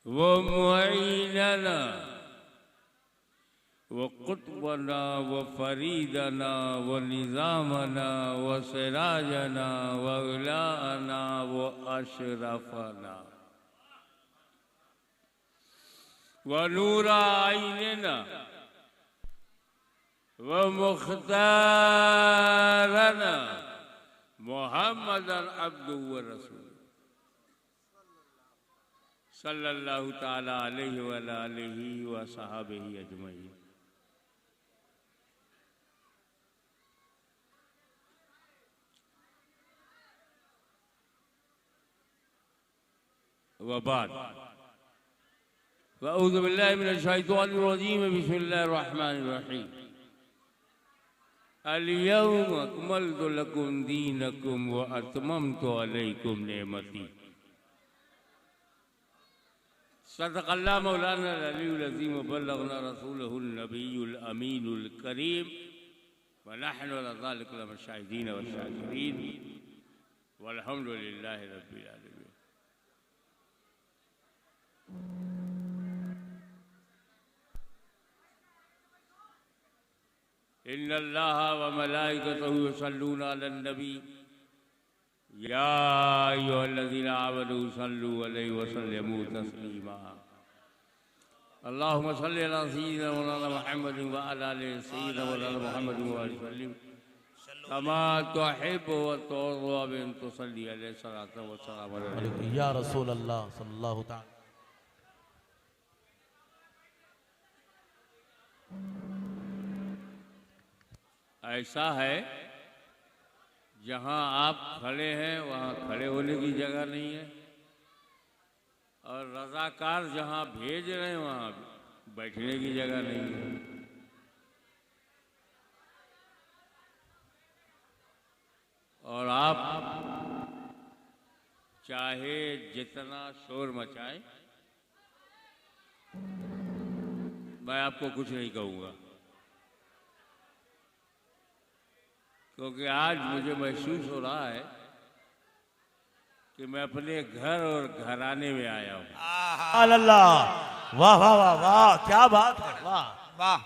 व मुईनना व कुतबना व फरीदना व निज़ामना व सिराजना व उलाना व अशरफना व नूरा आइनना व मुख्तारना मुहम्मदन अब्दुहु व रसूलुहु सल्लल्लाहु ताला अलैहि व आलिहि व सहाबिहि अजमईन। व बाद अऊज़ु बिल्लाहि मिनश शैतानिर रजीम बिस्मिल्लाहिर रहमानिर रहीम। अल-यौम अकमलतु लकुम दीनकुम व अतममतु अलैकुम नेमती। सदक़ल्लाहु मौलाना अल-अलीयुल अज़ीम व बल्लगना रसूलहुन नबियुल अमीनुल करीम व नहनु अला ज़ालिका लशाहिदीन व शाकिरीन वल्हम्दुलिल्लाहि रब्बिल आलमीन। इन्नल्लाह व मलाइकतहु युसल्लूना अलन नबी या अय्युहल्लज़ीना आमनू सल्लू अलैहि व सल्लिमू तस्लीमा। अल्लाहुम्मा सल्लि अला सय्यिदिना मौलाना मुहम्मदिन व अला आलि सय्यिदिना मौलाना मुहम्मदिन व सल्लिम कमा तुहिब्बु व तुर्ज़ा व अन तुसल्ली अलैहि सलातन व सलाम अलैका या रसूल अल्लाह सल्लल्लाहु तआला। ऐसा है जहाँ आप खड़े हैं वहाँ खड़े होने की जगह नहीं है, और रज़ाकार जहाँ भेज रहे हैं वहाँ बैठने की जगह नहीं है। और आप चाहे जितना शोर मचाएं, मैं आपको कुछ नहीं कहूँगा, क्योंकि आज मुझे महसूस हो रहा है कि मैं अपने घर और घराने में आया हूँ। अल्लाह, वाह वाह वाह वाह, क्या बात है, वाह वाह।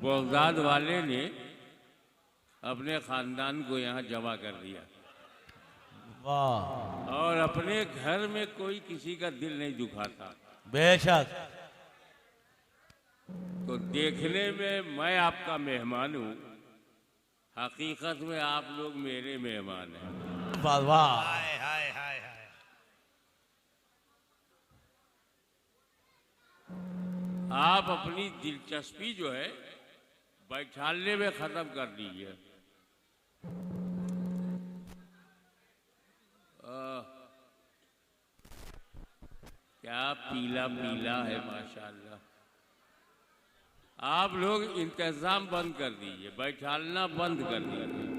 बगदाद वाले ने अपने खानदान को यहाँ जमा कर दिया, वाह, और अपने घर में कोई किसी का दिल नहीं दुखाता। बेशक। तो देखने में मैं आपका मेहमान हूँ, हकीकत में आप लोग मेरे मेहमान हैं। वाह वाह। आप अपनी दिलचस्पी जो है बैठाने में खत्म कर दीजिए। क्या पीला पीला है माशाल्लाह। आप लोग इंतजाम बंद कर दीजिए, बैठाना बंद कर दीजिए।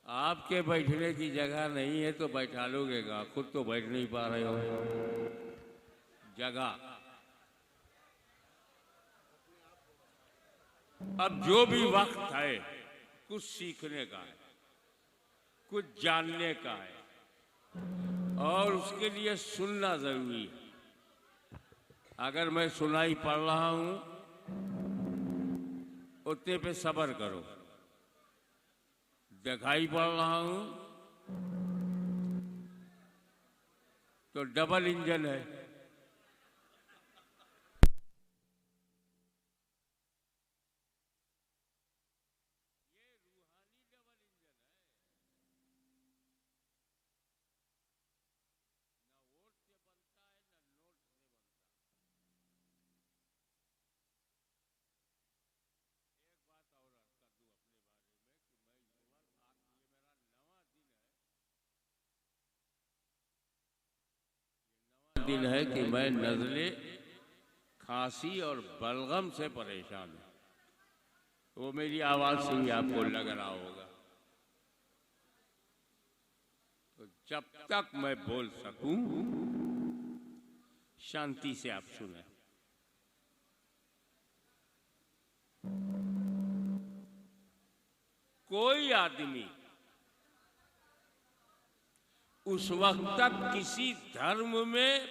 आपके बैठने की जगह नहीं है तो बैठा लोगे का, खुद तो बैठ नहीं पा रहे हो। जगह अब जो भी वक्त है कुछ सीखने का है, कुछ जानने का है, और उसके लिए सुनना जरूरी है। अगर मैं सुनाई पढ़ रहा हूं उतने पे सब्र करो, दिखाई पड़ रहा हूं तो डबल इंजन है। दिन है कि मैं नज़ले खांसी और बलगम से परेशान हूं। वो मेरी आवाज से ही आपको लग रहा होगा। तो जब तक मैं बोल सकूं शांति से आप सुने। कोई आदमी उस वक्त तक किसी धर्म में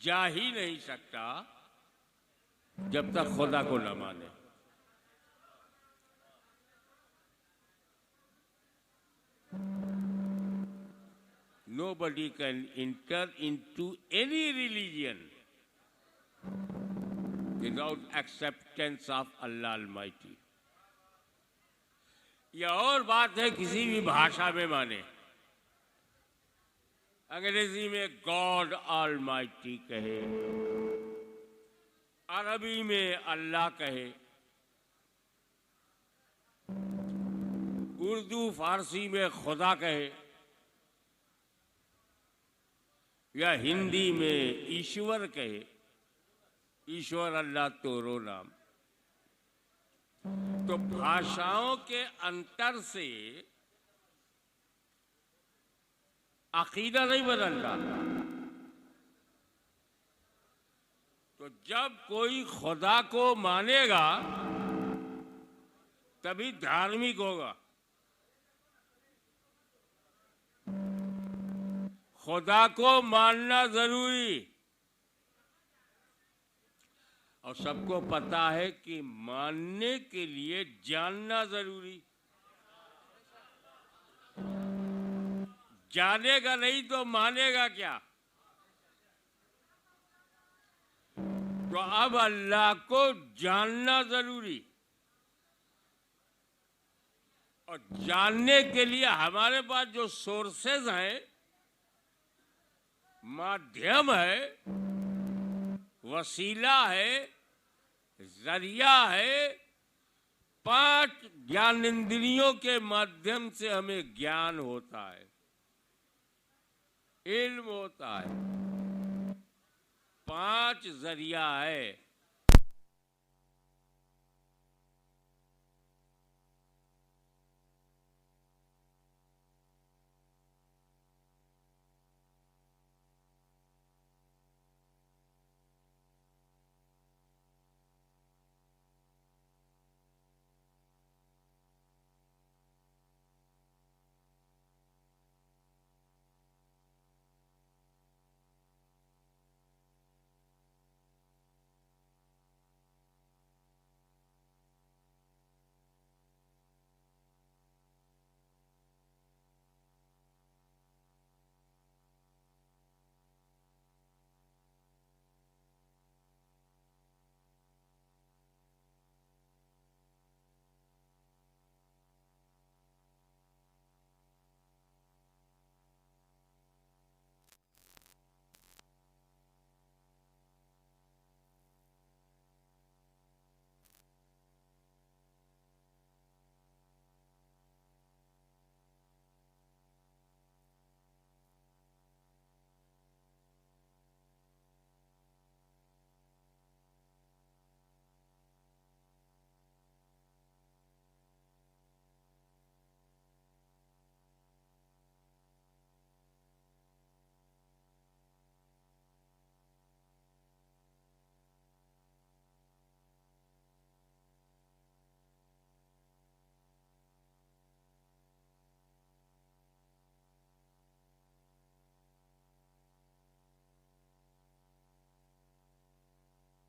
जा ही नहीं सकता जब तक खुदा को न माने। Nobody can enter into any religion without acceptance of Allah Almighty. यह और बात है किसी भी भाषा में माने। अंग्रेजी में गॉड ऑलमाइटी कहे, अरबी में अल्लाह कहे, उर्दू फारसी में खुदा कहे, या हिंदी में ईश्वर कहे। ईश्वर अल्लाह तोरो नाम। तो भाषाओं के अंतर से अकीदा नहीं बदलता। तो जब कोई खुदा को मानेगा तभी धार्मिक होगा। खुदा को मानना जरूरी, और सबको पता है कि मानने के लिए जानना जरूरी। जानेगा नहीं तो मानेगा क्या? तो अब अल्लाह को जानना जरूरी, और जानने के लिए हमारे पास जो सोर्सेज हैं, माध्यम है, वसीला है, जरिया है, 5 ज्ञानेंद्रियों के माध्यम से हमें ज्ञान होता है, इल्म होता है। 5 जरिया है।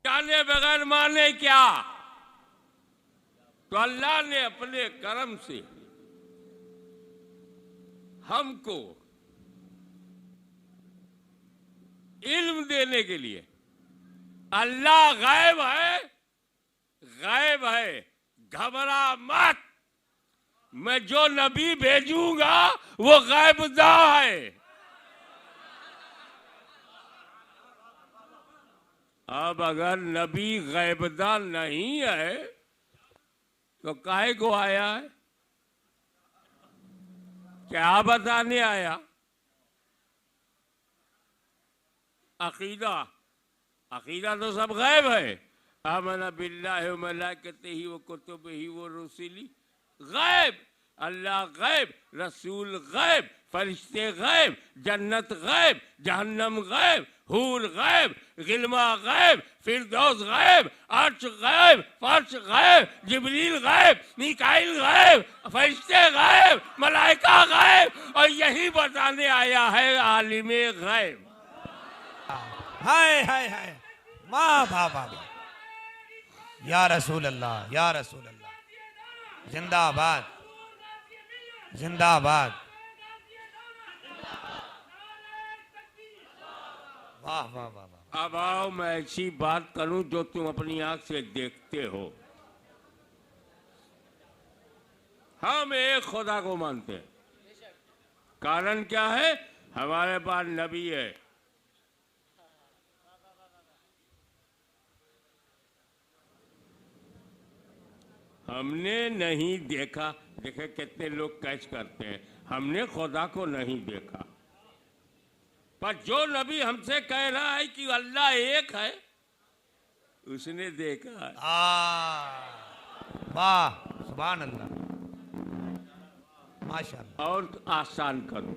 जाने बगैर माने क्या? तो अल्लाह ने अपने करम से हमको इल्म देने के लिए, अल्लाह गायब है, गायब है, घबरा मत, मैं जो नबी भेजूंगा वो गायबदा है। अब अगर नबी गैबदा नहीं है तो काहे को आया है? क्या बताने आया? अकीदा, अकीदा तो सब गैब है। आमना बिल्लाहि व मलाइकतिही व कुतुबिही व रुसुली, गैब। अल्लाह गैब, रसूल गैब, फरिश्ते गैब, जन्नत गैब, जहन्नम गैब, हूर गायब, गिलमा गायब, फिरदौस गायब, अर्श गायब, फर्श गायब, जिब्रील गायब, मीकाइल गायब, फरिश्ते गायब, मलाइका गायब, और यही बताने आया है आलिमे गायब। हाय हाय हाय, वाह वाह वाह, या रसूल अल्लाह, या रसूल अल्लाह, जिंदाबाद जिंदाबाद, वाह वाह वाह वाह। अब आओ मैं ऐसी बात करूं जो तुम अपनी आंख से देखते हो। हम एक खुदा को मानते हैं। कारण क्या है? हमारे पास नबी है। हमने नहीं देखा। देखे कितने लोग कैच करते हैं, हमने खुदा को नहीं देखा, पर जो नबी हमसे कह रहा है कि अल्लाह एक है, उसने देखा है। वाह, सुभान अल्लाह, माशाअल्लाह। और आसान करो,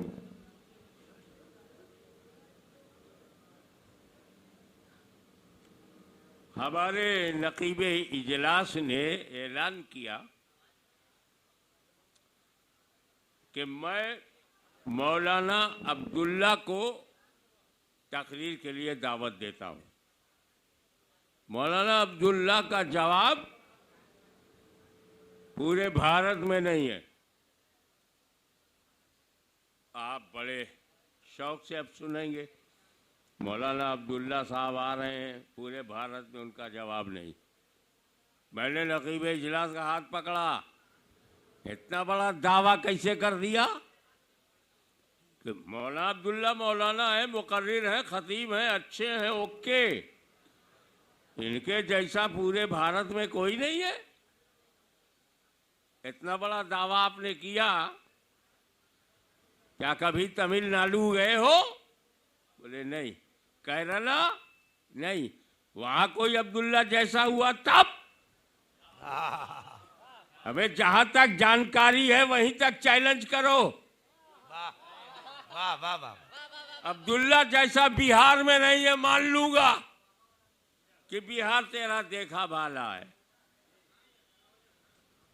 हमारे नकीबे इजलास ने ऐलान किया कि मैं मौलाना अब्दुल्ला को तकरीर के लिए दावत देता हूं। मौलाना अब्दुल्ला का जवाब पूरे भारत में नहीं है। आप बड़े शौक से अब सुनेंगे। मौलाना अब्दुल्ला साहब आ रहे हैं, पूरे भारत में उनका जवाब नहीं। मैंने नकीब इजलास का हाथ पकड़ा, इतना बड़ा दावा कैसे कर दिया कि मौलाना अब्दुल्ला मौलाना है, मुकर्रिर है, खतीब है, अच्छे हैं, ओके, इनके जैसा पूरे भारत में कोई नहीं है। इतना बड़ा दावा आपने किया, क्या कभी तमिलनाडु गए हो? बोले नहीं। केरला नहीं। वहां कोई अब्दुल्ला जैसा हुआ तब? हमें जहां तक जानकारी है वहीं तक चैलेंज करो। वाह वाह वाह वाह। अब्दुल्ला जैसा बिहार में नहीं है, मान लूंगा कि बिहार तेरा देखा भाला है।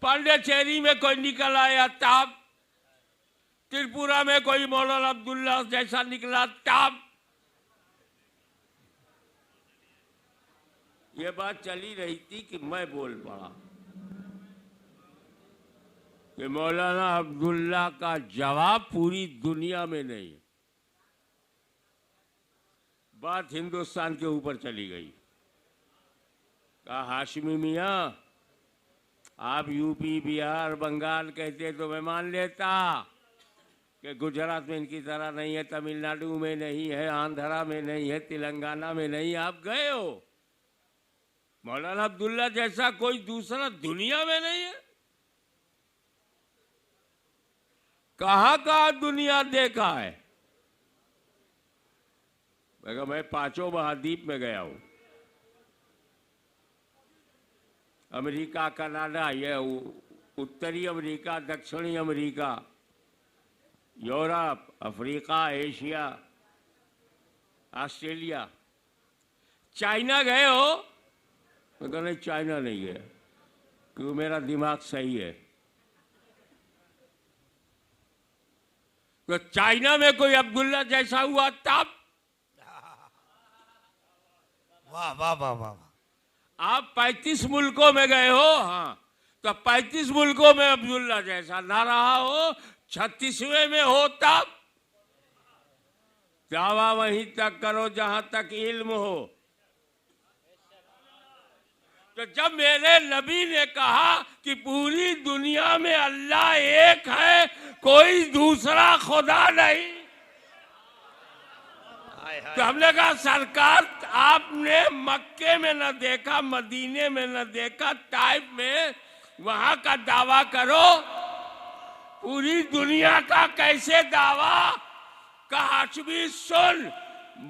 पांडेचेरी में कोई निकल आया तब, त्रिपुरा में कोई मौलाना अब्दुल्ला जैसा निकला तब। ये बात चली रही थी कि मैं बोल पड़ा कि मौलाना अब्दुल्ला का जवाब पूरी दुनिया में नहीं। बात हिंदुस्तान के ऊपर चली गई। कहा हाशमी मियां, आप यूपी, बिहार, बंगाल कहते तो मैं मान लेता कि गुजरात में इनकी तरह नहीं है, तमिलनाडु में नहीं है, आंध्रा में नहीं है, तेलंगाना में नहीं। आप गए हो, मौलाना अब्दुल्ला जैसा कोई दूसरा दुनिया में नहीं है। कहां कहां दुनिया देखा है? मैं 5 महाद्वीप में गया हूं। अमेरिका, कनाडा, ये उत्तरी अमेरिका, दक्षिणी America, Europe, Africa, Asia, Australia. China गए हो? मैं कहा नहीं, चाइना नहीं गया, क्योंकि मेरा दिमाग सही है। तो चाइना में कोई अब्दुल्ला जैसा हुआ तब? वाह वाह वाह वाह। आप 35 मुल्कों में गए हो, हाँ, तो 35 मुल्कों में अब्दुल्ला जैसा ना रहा हो, 36वें में हो तब? दावा वहीं तक करो जहां तक इल्म हो। तो जब मेरे नबी ने कहा कि पूरी दुनिया में अल्लाह एक है, कोई दूसरा खुदा नहीं, तो हमने कहा सरकार आपने मक्के में न देखा, मदीने में न देखा, ताइफ में, वहां का दावा करो। पूरी दुनिया का कैसे दावा? कहा हाशमी सुन,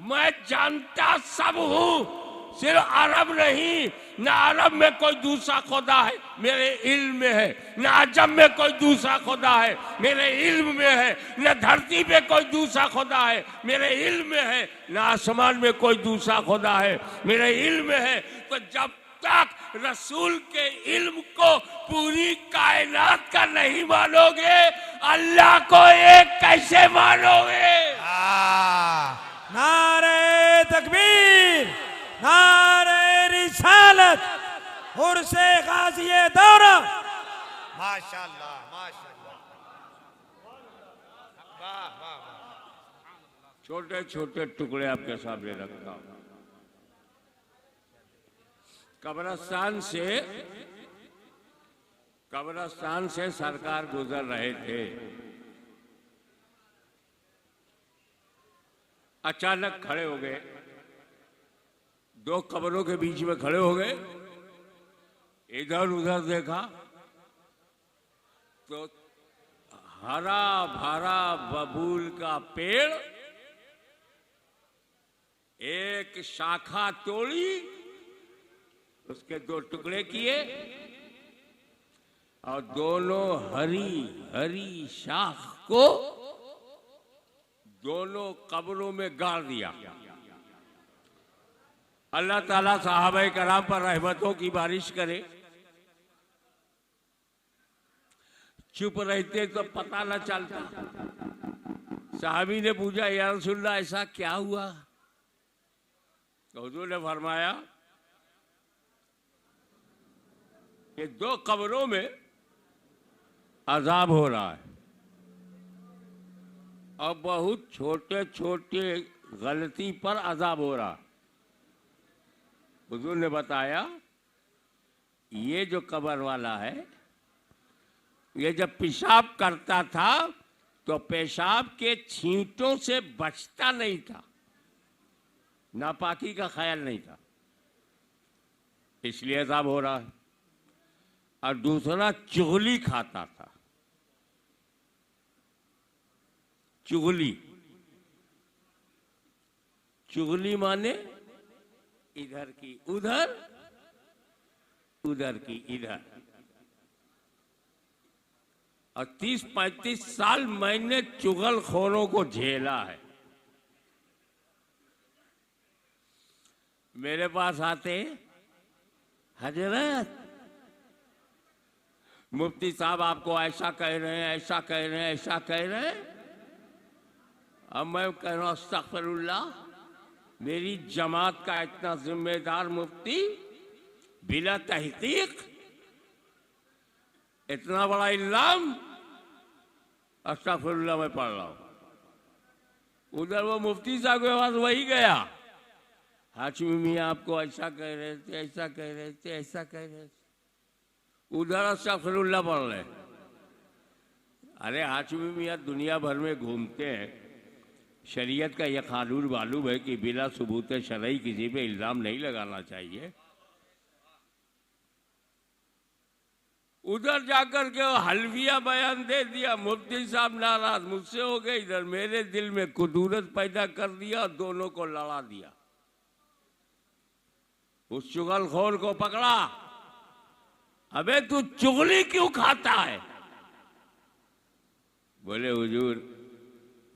मैं जानता सब हूं, सिर्फ अरब नहीं, न अरब में कोई दूसरा खुदा है मेरे इल्म में है, न अजम में कोई दूसरा खुदा है मेरे इल्म में है, न धरती पे कोई दूसरा खुदा है मेरे इल्म में है, न आसमान में कोई दूसरा खुदा है मेरे इल्म में है। तो जब तक रसूल के इल्म को पूरी कायनात का नहीं मानोगे, अल्लाह को एक कैसे मानोगे? नारे तकबीर, नारे रिसालत, उर्से गाज़िए दौरा। माशाअल्लाह, माशाअल्लाह, वाह वाह वाह। छोटे छोटे टुकड़े आपके सामने रखता हूं। कब्रिस्तान से सरकार गुजर रहे थे। अचानक खड़े हो गए, दो कब्रों के बीच में खड़े हो गए, इधर उधर देखा तो हरा भरा बबूल का पेड़, एक शाखा तोड़ी, उसके दो टुकड़े किए और दोनों हरी हरी शाख को दोनों कब्रों में गाड़ दिया। अल्लाह ताला सहाबाए कराम पर रहमतों की बारिश करे। चुप रहते तो पता न चलता। साहबी ने पूछा, या रसूलल्लाह ऐसा क्या हुआ? तो हुजूर ने फरमाया कि दो कब्रों में अजाब हो रहा है और बहुत छोटे छोटे गलती पर अजाब हो रहा। हुजूर ने बताया, ये जो कब्र वाला है, ये जब पेशाब करता था तो पेशाब के छींटों से बचता नहीं था, नापाकी का ख्याल नहीं था, इसलिए अजाब हो रहा है। और दूसरा चुगली खाता था। चुगली, चुगली माने इधर की उधर, उधर की इधर। और 30-35 साल मैंने चुगलखोरों को झेला है। मेरे पास आते, हजरत मुफ्ती साहब आपको ऐसा कह रहे हैं, ऐसा कह रहे हैं, ऐसा कह रहे हैं। अब मैं कह रहा हूं, अस्तगफिरुल्लाह, मेरी जमात का इतना जिम्मेदार मुफ्ती बिला तहकीक इतना बड़ा इल्जाम, अस्तगफिरुल्लाह मैं पढ़ रहा हूं। उधर वो मुफ्ती साहब के पास वही गया, हाशिमी मियां आपको ऐसा कह रहे थे, ऐसा कह रहे थे, ऐसा कह रहे थे। उधर अस्तगफिरुल्लाह पढ़ रहे। अरे हाशिमी मियां दुनिया भर में घूमते हैं, शरीयत का यह कानून मालूम है कि बिना सबूत शरई किसी पे इल्जाम नहीं लगाना चाहिए। उधर जाकर के हलविया बयान दे दिया, मुफ्ती साहब नाराज मुझसे हो गए। इधर मेरे दिल में कुदूरत पैदा कर दिया, दोनों को लड़ा दिया। उस चुगलखोर को पकड़ा, अबे तू चुगली क्यों खाता है? बोले हुजूर,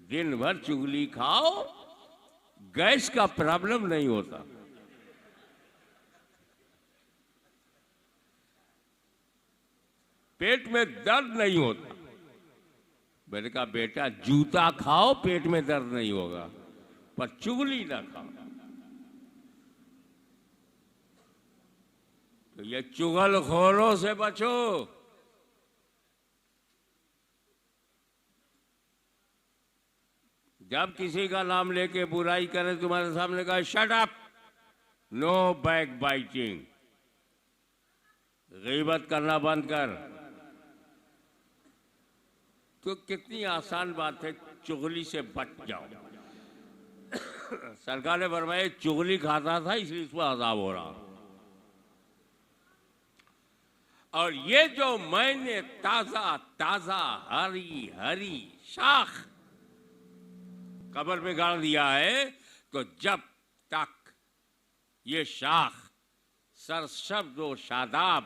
दिन भर चुगली खाओ, गैस का प्रॉब्लम नहीं होता। पेट में दर्द नहीं होता। मैंने कहा, बेटा जूता खाओ, पेट में दर्द नहीं होगा, पर चुगली ना खाओ। तो ये चुगलखोरों से बचो। जब किसी का नाम लेके बुराई करे तुम्हारे सामने, कहा shut up, no backbiting, गीबत करना बंद कर। तो कितनी आसान बात है, चुगली से बच जाओ। सरकार ने फरमाया चुगली खाता था इसलिए इस पर अजाब हो रहा। और ये जो मैंने ताजा ताजा हरी हरी शाख कब्र में गाड़ दिया है, तो जब तक ये शाख सरशब्द व शादाब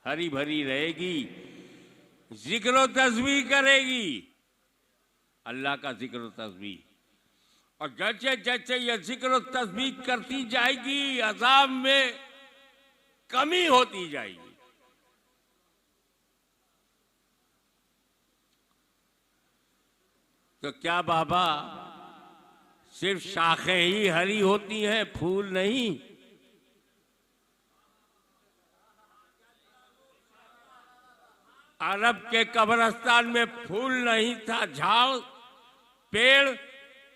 हरी भरी रहेगी, जिक्र व तस्बीह करेगी, अल्लाह का जिक्र व तस्बीह। और जैसे जैसे ये जिक्र व तस्बीह करती जाएगी, अजाब में कमी होती जाएगी। तो क्या बाबा सिर्फ शाखें ही हरी होती हैं, फूल नहीं? अरब के कब्रिस्तान में फूल नहीं था, झाड़ पेड़,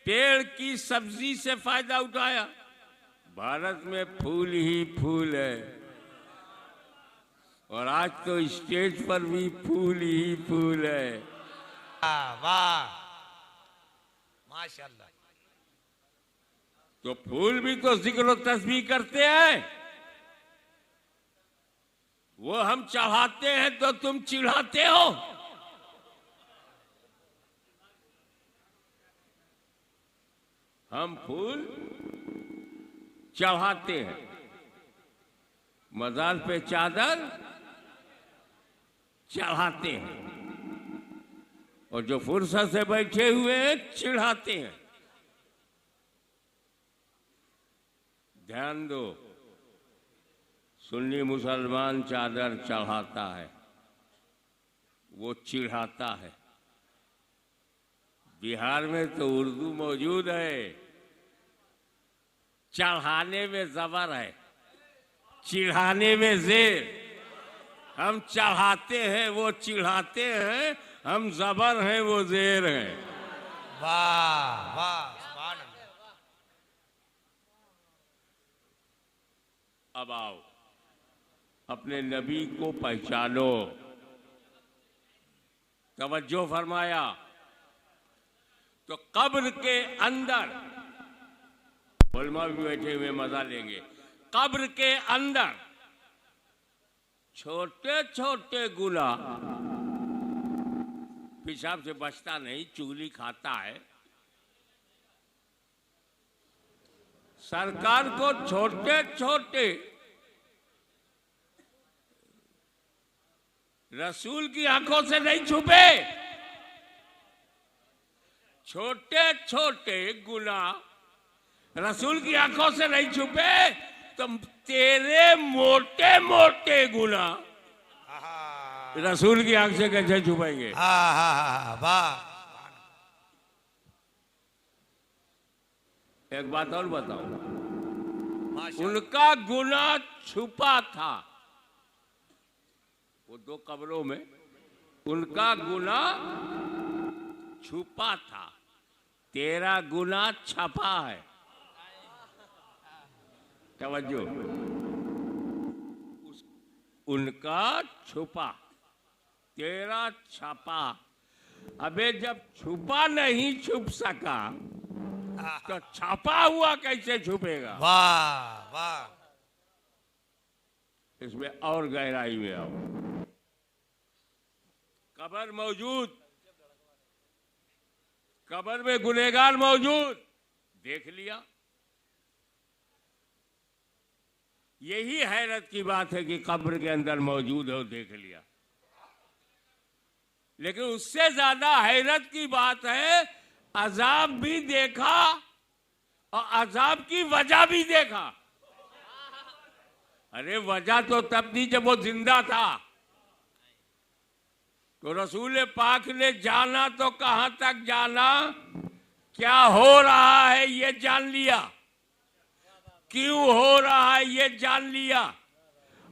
पेड़ की सब्जी से फायदा उठाया। भारत में फूल ही फूल है, और आज तो स्टेज पर भी फूल ही फूल है। वाह माशाल्लाह। तो फूल भी तो जिक्र व तस्बीह करते हैं। वो हम चढ़ाते हैं तो तुम चिढ़ाते हो। हम फूल चढ़ाते हैं, मजार पे चादर चढ़ाते हैं, और जो फुर्सत से बैठे हुए हैं चिढ़ाते हैं। ध्यान दो, सुन्नी मुसलमान चादर चढ़ाता है, वो चिढ़ाता है। बिहार में तो उर्दू मौजूद है, चढ़ाने में जबर है, चिढ़ाने में जेर। हम चढ़ाते हैं, वो चिढ़ाते हैं, हम जबर हैं, वो जेर हैं। वाह वाह सुभान अल्लाह। अब आओ, अपने नबी को पहचानो। तवज्जो फरमाया। तो कब्र के अंदर, उलमा भी बैठे हुए मजा लेंगे, कब्र के अंदर छोटे छोटे गुनाह, पेशाब से बचता नहीं, चुगली खाता है, सरकार को छोटे छोटे, रसूल की आंखों से नहीं छुपे, छोटे छोटे गुनाह रसूल की आंखों से नहीं छुपे, तो तेरे मोटे मोटे गुनाह रसूल की आंख से कैसे छुपाएंगे? वाह। एक बात और बताओ, माशाल्लाह। उनका गुनाह छुपा था, वो दो कब्रों में उनका गुनाह छुपा था, तेरा गुनाह छपा है। तवज्जो, उनका छुपा, तेरा छपा। अबे जब छुपा नहीं छुप सका, तो छपा हुआ कैसे छुपेगा? वाह वाह। इसमें और गहराई में आओ। कब्र मौजूद, कब्र में गुनहगार मौजूद, देख लिया। यही हैरत की बात है कि कब्र के अंदर मौजूद हो, देख लिया। लेकिन उससे ज्यादा हैरत की बात है, अजाब भी देखा और अजाब की वजह भी देखा। अरे वजह तो तब थी जब वो जिंदा था। तो रसूल पाक ने जाना तो कहां तक जाना, क्या हो रहा है ये जान लिया, क्यों हो रहा है ये जान लिया,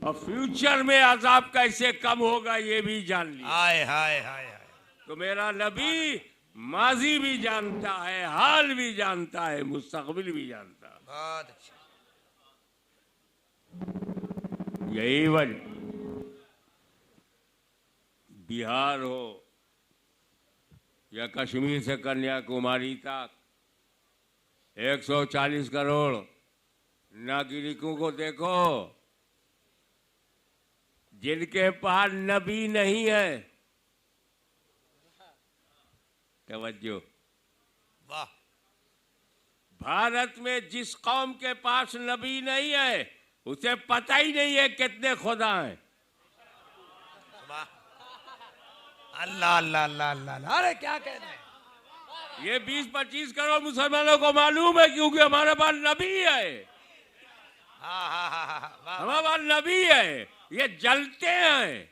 और फ्यूचर में अजाब कैसे कम होगा ये भी जान लिया। हाय हाय हाय हाय। तो मेरा नबी माजी भी जानता है, हाल भी जानता है, मुस्तकबिल भी जानता है। बहुत अच्छा। यही वजह, बिहार हो या कश्मीर से कन्याकुमारी तक 140 करोड़ नागरिकों को देखो, जिनके पास नबी नहीं है। तवज्जो, वाह। भारत में जिस कौम के पास नबी नहीं है उसे पता ही नहीं है कितने खुदा हैं। अल्लाह अल्लाह अल्लाह अल्लाह, अरे क्या कह रहे हैं? ये 20-25 करोड़ मुसलमानों को मालूम है क्योंकि हमारे पास नबी है। हाँ हाँ हाँ हाँ, वाह, हमारे पास नबी है, ये जलते हैं।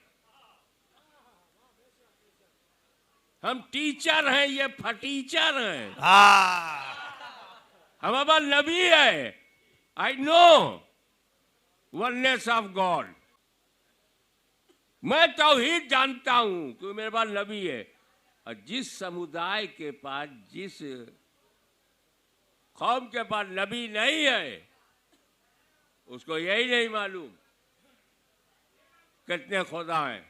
हम टीचर हैं, ये फटीचर हैं। हाँ हमारे पास नबी है। I know oneness of God. मैं तौहीद जानता हूं कि मेरे पास नबी है। और जिस समुदाय के पास, जिस कौम के पास नबी नहीं है उसको यही नहीं मालूम कितने खुदा हैं।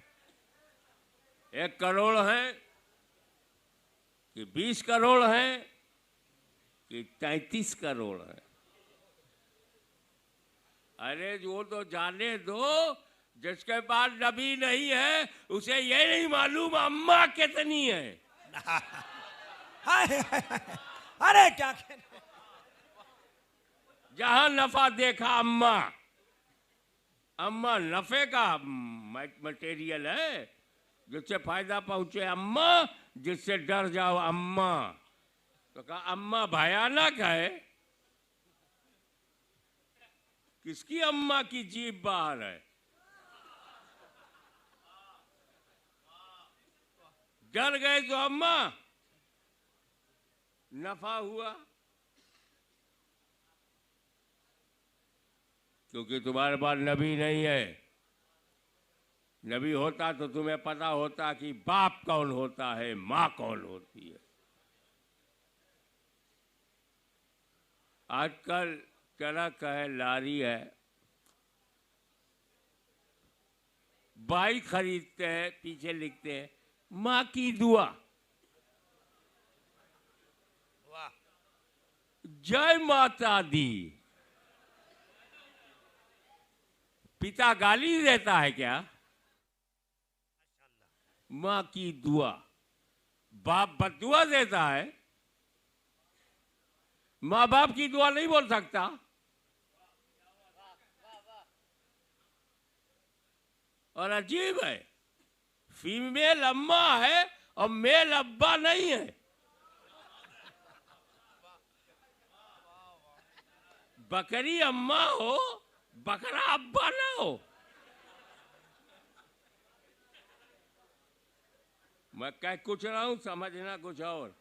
1 करोड़ हैं कि 20 करोड़ हैं कि 33 करोड़ हैं। अरे वो तो जाने दो, जिसके पास नबी नहीं है उसे ये नहीं मालूम अम्मा कितनी है। हाय, हाय, हाय, अरे क्या कह रहे हैं? जहां नफा देखा अम्मा। अम्मा नफे का मटेरियल है, जिससे फायदा पहुंचे अम्मा, जिससे डर जाओ अम्मा। तो कहा अम्मा भयानक है। किसकी अम्मा की जीभ बाहर है? डर गए तो अम्मा, नफा हुआ। क्योंकि तुम्हारे पास नबी नहीं है। नबी होता तो तुम्हें पता होता कि बाप कौन होता है, मां कौन होती है। आजकल ट्रक है, लारी है, बाइक खरीदते हैं, पीछे लिखते हैं मां की दुआ, वाह, जय माता दी। पिता गाली देता है क्या? मां की दुआ। बाप बददुआ देता है, मां बाप की दुआ नहीं बोल सकता। और अजीब है, फीमेल अम्मा है और मेल अब्बा नहीं है। बकरी अम्मा हो, बकरा अब्बा ना हो। मैं कह कुछ रहा हूं, समझना कुछ और।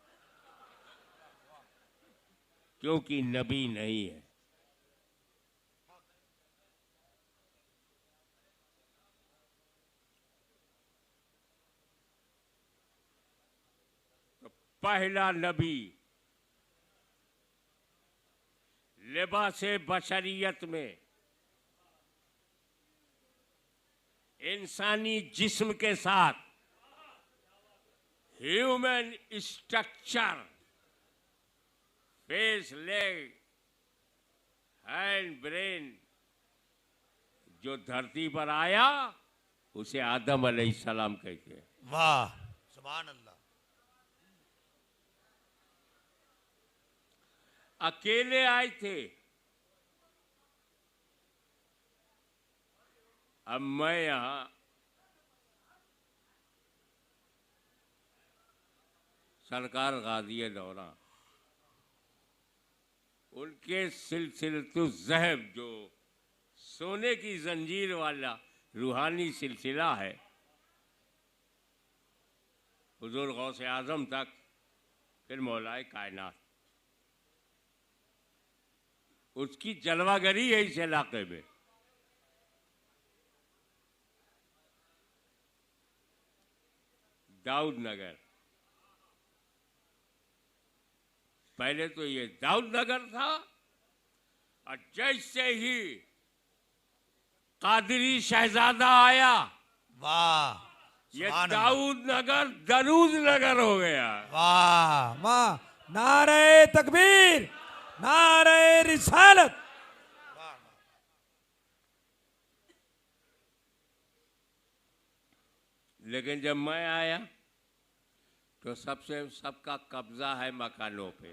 क्योंकि नबी नहीं है। तो पहला नबी लिबासे बशरियत में इंसानी जिस्म के साथ human structure, face, leg, hand, brain, जो धरती पर आया उसे आदम अलैहिस्सलाम कहते हैं। वाह, सुभान अल्लाह। अकेले आए थे। अब मैं यहां सरकार गाज़ी दौरा, उनके सिलसिलतु ज़हब, जो सोने की जंजीर वाला रूहानी सिलसिला है, हुजूर गौसे आज़म तक, फिर मौलाए कायनात, उसकी जलवागरी है इस इलाके में। दाऊद नगर, पहले तो ये दाऊद नगर था, और जैसे ही कादरी शहजादा आया, वाह, ये सुभान अल्लाह। दाऊद नगर दरूद नगर हो गया। वाह वाह, नारे तकबीर, नारे रिसालत। लेकिन जब मैं आया तो सबका कब्जा है मकानों पे।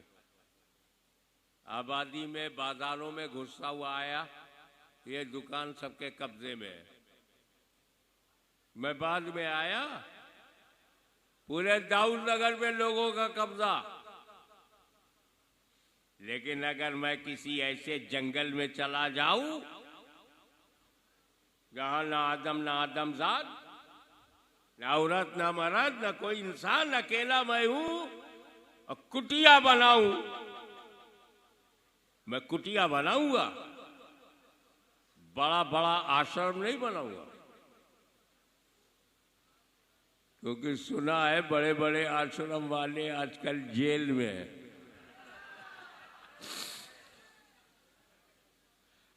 आबादी में बाजारों में घुसता हुआ आया, ये दुकान सबके कब्जे में है। मैं बाद में आया, पूरे दाऊद नगर में लोगों का कब्जा। लेकिन अगर मैं किसी ऐसे जंगल में चला जाऊं जहां ना आदमजाद, ना औरत, ना मर्द, ना कोई इंसान, अकेला मैं हूं और कुटिया बनाऊं, मैं कुटिया बनाऊंगा, बड़ा बड़ा आश्रम नहीं बनाऊंगा। क्योंकि सुना है बड़े बड़े आश्रम वाले आजकल जेल में हैं।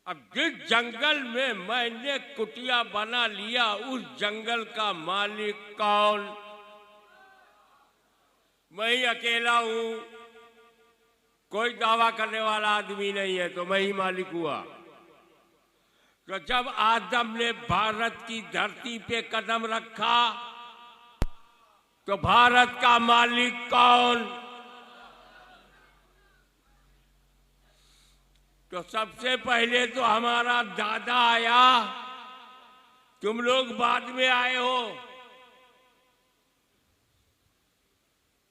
अब जिस जंगल में मैंने कुटिया बना लिया, उस जंगल का मालिक कौन? मैं ही अकेला हूं, कोई दावा करने वाला आदमी नहीं है, तो मैं ही मालिक हुआ। तो जब आदम ने भारत की धरती पे कदम रखा, तो भारत का मालिक कौन? तो सबसे पहले तो हमारा दादा आया, तुम लोग बाद में आए हो।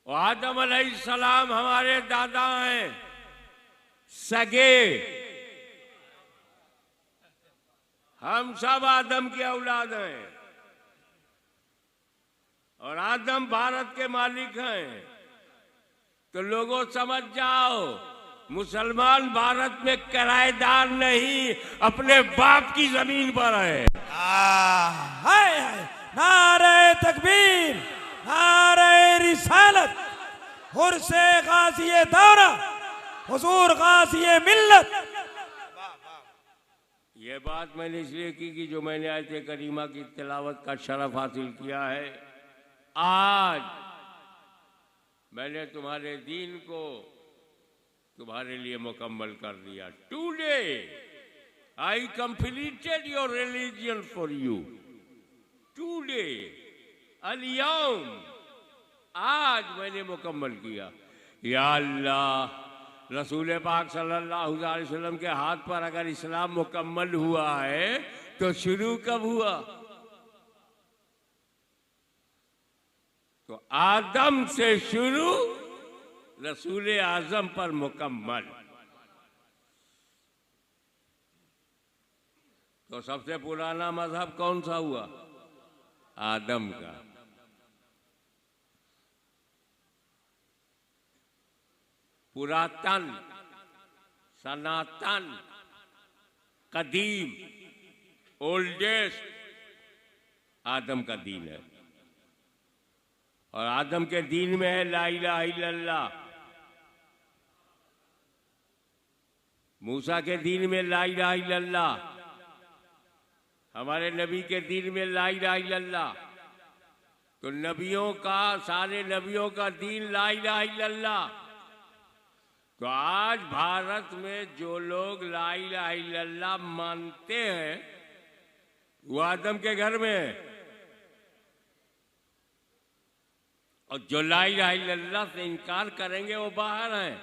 आदम अलैहिस्सलाम हमारे दादा हैं, सगे। हम सब आदम के औलाद हैं और आदम भारत के मालिक हैं। तो लोगों समझ जाओ, मुसलमान भारत में किराएदार नहीं, अपने बाप की जमीन पर है। हाय हाय, नारे तकबीर, नारे रिसालत, हुर्से गाज़िए दौरा, हुजूर गाज़िए मिल्लत। ये बात मैंने इसलिए की कि जो मैंने आयत करीमा की तिलावत का शरफ हासिल किया है। आज मैंने तुम्हारे दीन को तुम्हारे लिए मुकम्मल कर दिया। Today I completed your religion for you. Today, अल-यौम, आज मैंने मुकम्मल किया। या अल्लाह, रसूल पाक सल्लल्लाहु अलैहि वसल्लम के हाथ पर अगर इस्लाम मुकम्मल हुआ है तो शुरू कब हुआ? तो आदम से शुरू, रसूल आजम पर मुकम्मल। तो सबसे पुराना मजहब कौन सा हुआ? आदम का। पुरातन, सनातन, कदीम, ओल्डेस्ट आदम का दीन है। और आदम के दीन में है ला इलाहा इल्लल्लाह। मूसा के दीन में ला इलाहा इल्लल्लाह, हमारे नबी के दीन में ला इलाहा इल्लल्लाह। तो नबियों का, सारे नबियों का दीन ला इलाहा इल्लल्लाह। तो आज भारत में जो लोग ला इलाहा इल्लल्लाह मानते हैं वो आदम के घर में है, और जो ला इलाहा इल्लल्लाह से इनकार करेंगे वो बाहर हैं।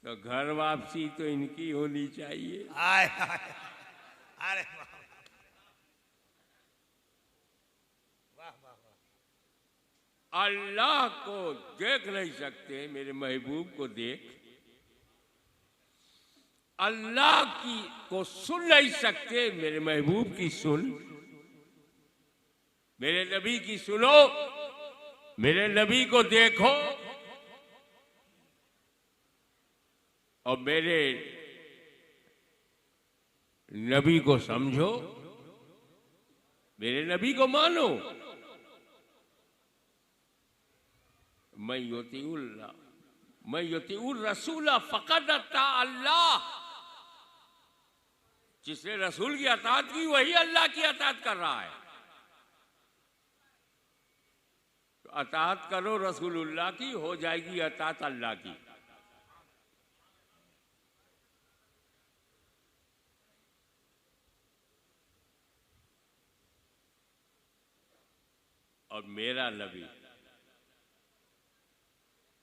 तो घर वापसी तो इनकी होनी चाहिए। हाय हाय, अरे वाह वाह वाह। अल्लाह को देख नहीं सकते, मेरे महबूब को देख। अल्लाह की को सुन नहीं सकते, मेरे महबूब की सुन। मेरे नबी की सुनो, मेरे नबी को देखो, और मेरे नबी को समझो, मेरे नबी को मानो। मैं युतीउर रसूला फक़द अता अल्लाह। जिसने रसूल की अताअत की वही अल्लाह की अताअत कर रहा है। तो अताअत करो रसूलुल्लाह की, हो जाएगी अताअत अल्लाह की। और मेरा नबी,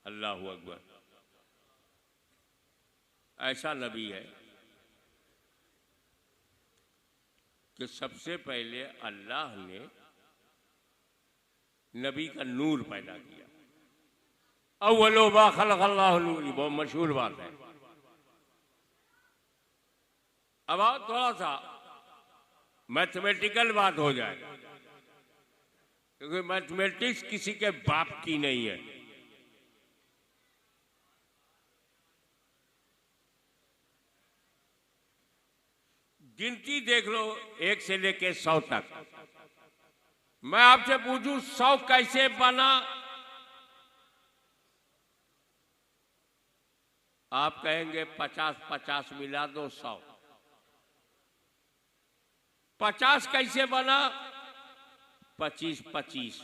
अल्लाहु अकबर, ऐसा नबी है कि सबसे पहले अल्लाह ने नबी का नूर पैदा किया। अव्वलो मा खलक़ल्लाहु नूर, बहुत मशहूर बात है। अब आओ थोड़ा सा मैथमेटिकल बात हो जाए, क्योंकि मैथमेटिक्स किसी के बाप की नहीं है। गिनती देख लो 1 से लेके 100 तक। मैं आपसे पूछूं 100 कैसे बना? आप कहेंगे 50-50 मिला दो 100। 50 कैसे बना? 25-25,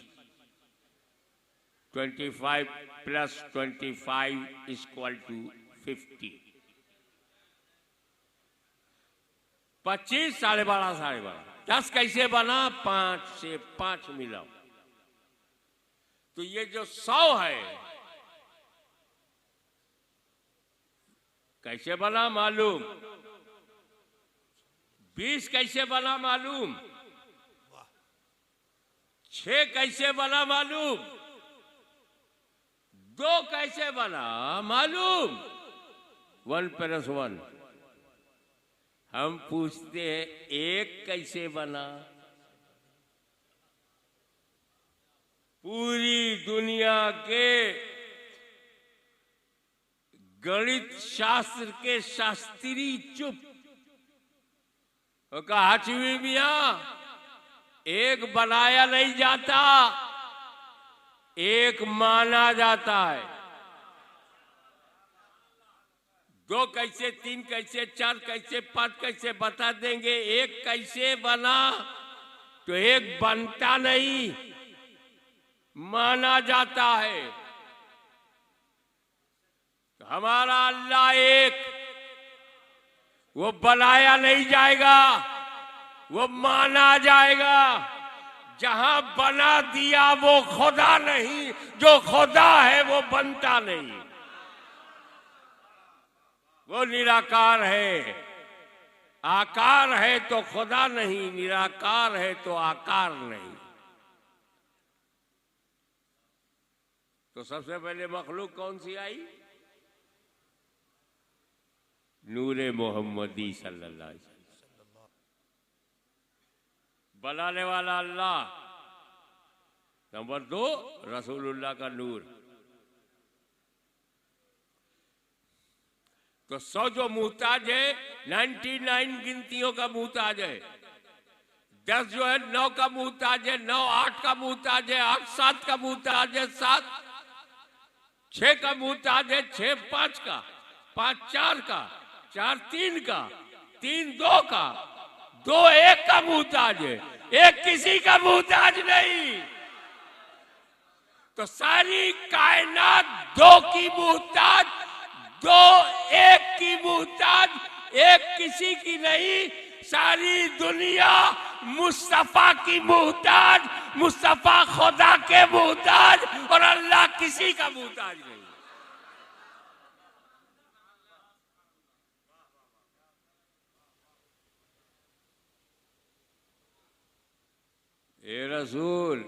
25 प्लस 25 इक्वल टू 50। 25 12.5 12.5। 10 कैसे बना? 5 से 5 मिलाओ। तो ये जो 100 है कैसे बना मालूम? 20 कैसे बना मालूम? 6 कैसे बना मालूम? 2 कैसे बना मालूम? 1 + 1। हम पूछते हैं 1 कैसे बना? पूरी दुनिया के गणित शास्त्र के शास्त्री चुप। कहा हाचवी मियां, 1 बनाया नहीं जाता, 1 माना जाता है। 2 कैसे, 3 कैसे, 4 कैसे, 5 कैसे बता देंगे। 1 कैसे बना? तो 1 बनता नहीं, माना जाता है। तो हमारा अल्लाह एक, वो बनाया नहीं जाएगा, वो माना जाएगा। जहां बना दिया वो खुदा नहीं, जो खुदा है वो बनता नहीं। वो निराकार है। आकार है तो खुदा नहीं, निराकार है तो आकार नहीं। तो सबसे पहले मखलूक कौन सी आई? नूरे मोहम्मदी सल्लल्लाहु अलैहि वसल्लम। बनाने वाला अल्लाह। नंबर 2 रसूलुल्लाह का नूर। तो 100 जो मुहताज है 99 गिनतियों का मुहताज है। 10 जो है 9 का मुहताज है, 9 8 का मुहताज है, 8 7 का मुहताज है, 7 6 का मुहताज है, 6 5 का, 5 4 का, 4 3 का, 3 2 का, 2 1 का मुहताज है। 1 किसी का मुहताज नहीं। तो सारी कायनात 2 की मुहताज, 2 1 की मुहताज, 1 किसी की नहीं। सारी दुनिया मुस्तफा की मुहताज, मुस्तफा खुदा के मुहताज, और अल्लाह किसी का मुहताज नहीं। ए रसूल,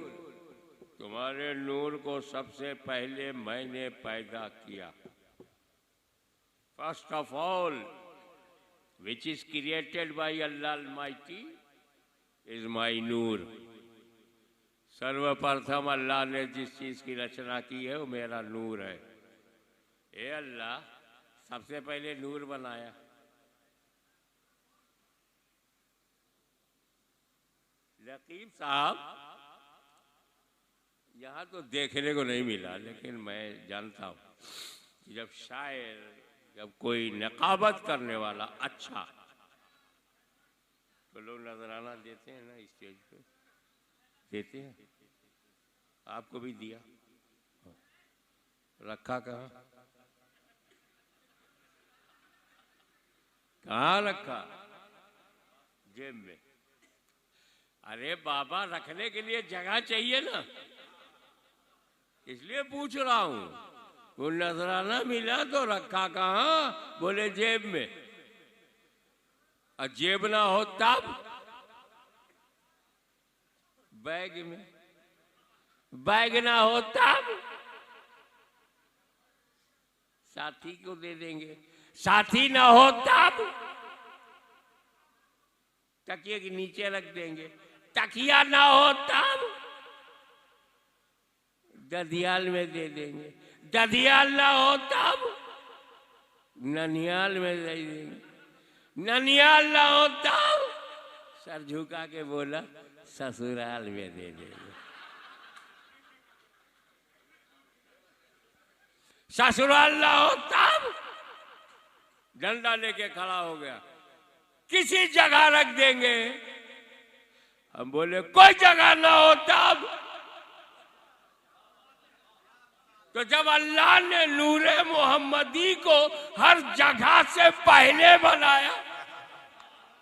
तुम्हारे नूर को सबसे पहले मैंने पैदा किया। First of all which is created by Allah Almighty is my नूर। सर्वप्रथम अल्लाह ने जिस चीज की रचना की है वो मेरा नूर है। ए अल्लाह, सबसे पहले नूर बनाया। लकीब साहब, यहाँ तो देखने को नहीं मिला, लेकिन मैं जानता हूँ कि जब शायर, जब कोई नकाबत करने वाला अच्छा, तो लोग नजराना देते हैं ना स्टेज पे, देते हैं। आपको भी दिया। रखा कहाँ? कहाँ रखा? जेब में। अरे बाबा, रखने के लिए जगह चाहिए ना, इसलिए पूछ रहा हूं। वो नजराना मिला तो रखा कहाँ? बोले जेब में। और जेब ना हो तब बैग में, बैग ना हो तब साथी को दे देंगे, साथी ना हो तब तकिए के नीचे रख देंगे, तकिया ना हो तब ददियाल में दे देंगे, ददियाल ना हो तब ननियाल में दे देंगे, ननियाल ना हो तब सर झुका के बोला ससुराल में दे देंगे। ससुराल ना हो तब डंडा लेके खड़ा हो गया, किसी जगह रख देंगे। हम बोले कोई जगह ना हो तब। तो जब अल्लाह ने नूरे मोहम्मदी को हर जगह से पहले बनाया,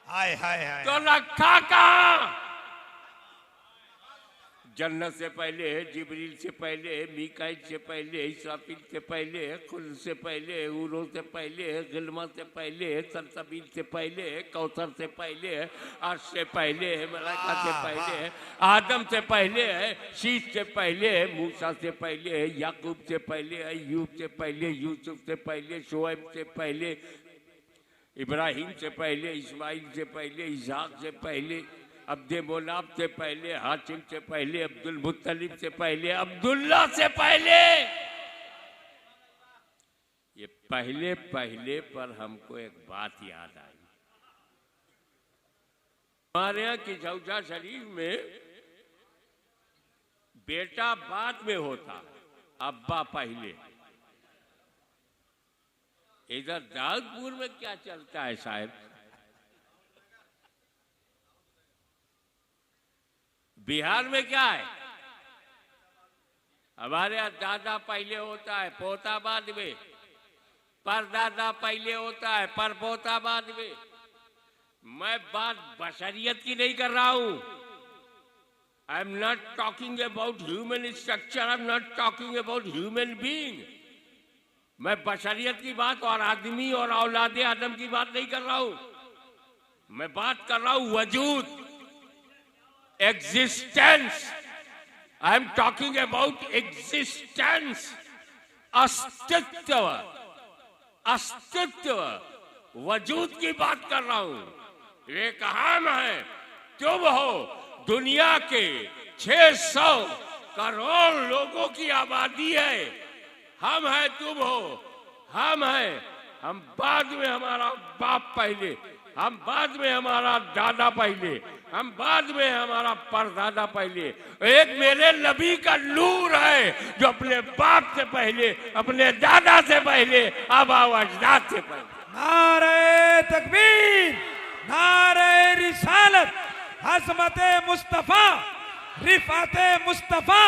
हाय हाय हाय, तो रखा कहाँ? जन्नत से पहले है, जिब्रील से पहले है, मीकाईल से पहले है, इसराफील से पहले है, खुद से पहले है, ऊरो से पहले है, गिलमा से पहले है, सलसबील से पहले है, कौसर से पहले है, अर्श से पहले है, मलाइका से पहले है, आदम से पहले है, शीश से पहले है, मूसा से पहले है, याकूब से पहले है, अय्यूब से पहले, यूसुफ से पहले, शुएब से पहले, इब्राहिम से पहले, इस्माइल से पहले, इसहाक से पहले, अब्दे मोनाब से पहले, हाशिम से पहले, अब्दुल मुत्तलिब से पहले, अब्दुल्ला से पहले। ये पहले पहले पर हमको एक बात याद आई। हमारे यहाँ की चौसा शरीफ में बेटा बाद में होता, अब्बा पहले। इधर दाऊदपुर में क्या चलता है साहब? बिहार में क्या है? हमारे यहाँ दादा पहले होता है, पोता बाद में, परदादा पहले होता है, परपोता बाद में। मैं बात बशरियत की नहीं कर रहा हूं। I am not talking about human structure, I am not talking about human being. मैं बशरियत की बात और आदमी और औलादे आदम की बात नहीं कर रहा हूं। मैं बात कर रहा हूं वजूद, existence. I am talking about existence. अस्तित्व, अस्तित्व, वजूद की बात कर रहा हूं। एक हम है, तुम हो, दुनिया के 600 करोड़ लोगों की आबादी है। हम है, तुम हो, हम है। हम बाद में हमारा बाप पहले, हम बाद में हमारा दादा पहले, हम बाद में हमारा परदादा पहले। एक मेरे नबी का नूर है जो अपने बाप से पहले, अपने दादा से पहले, आबा व अजदाद से पहले। नारे तकबीर, नारे रिसालत, हज़मते मुस्तफा, रिफाते मुस्तफा,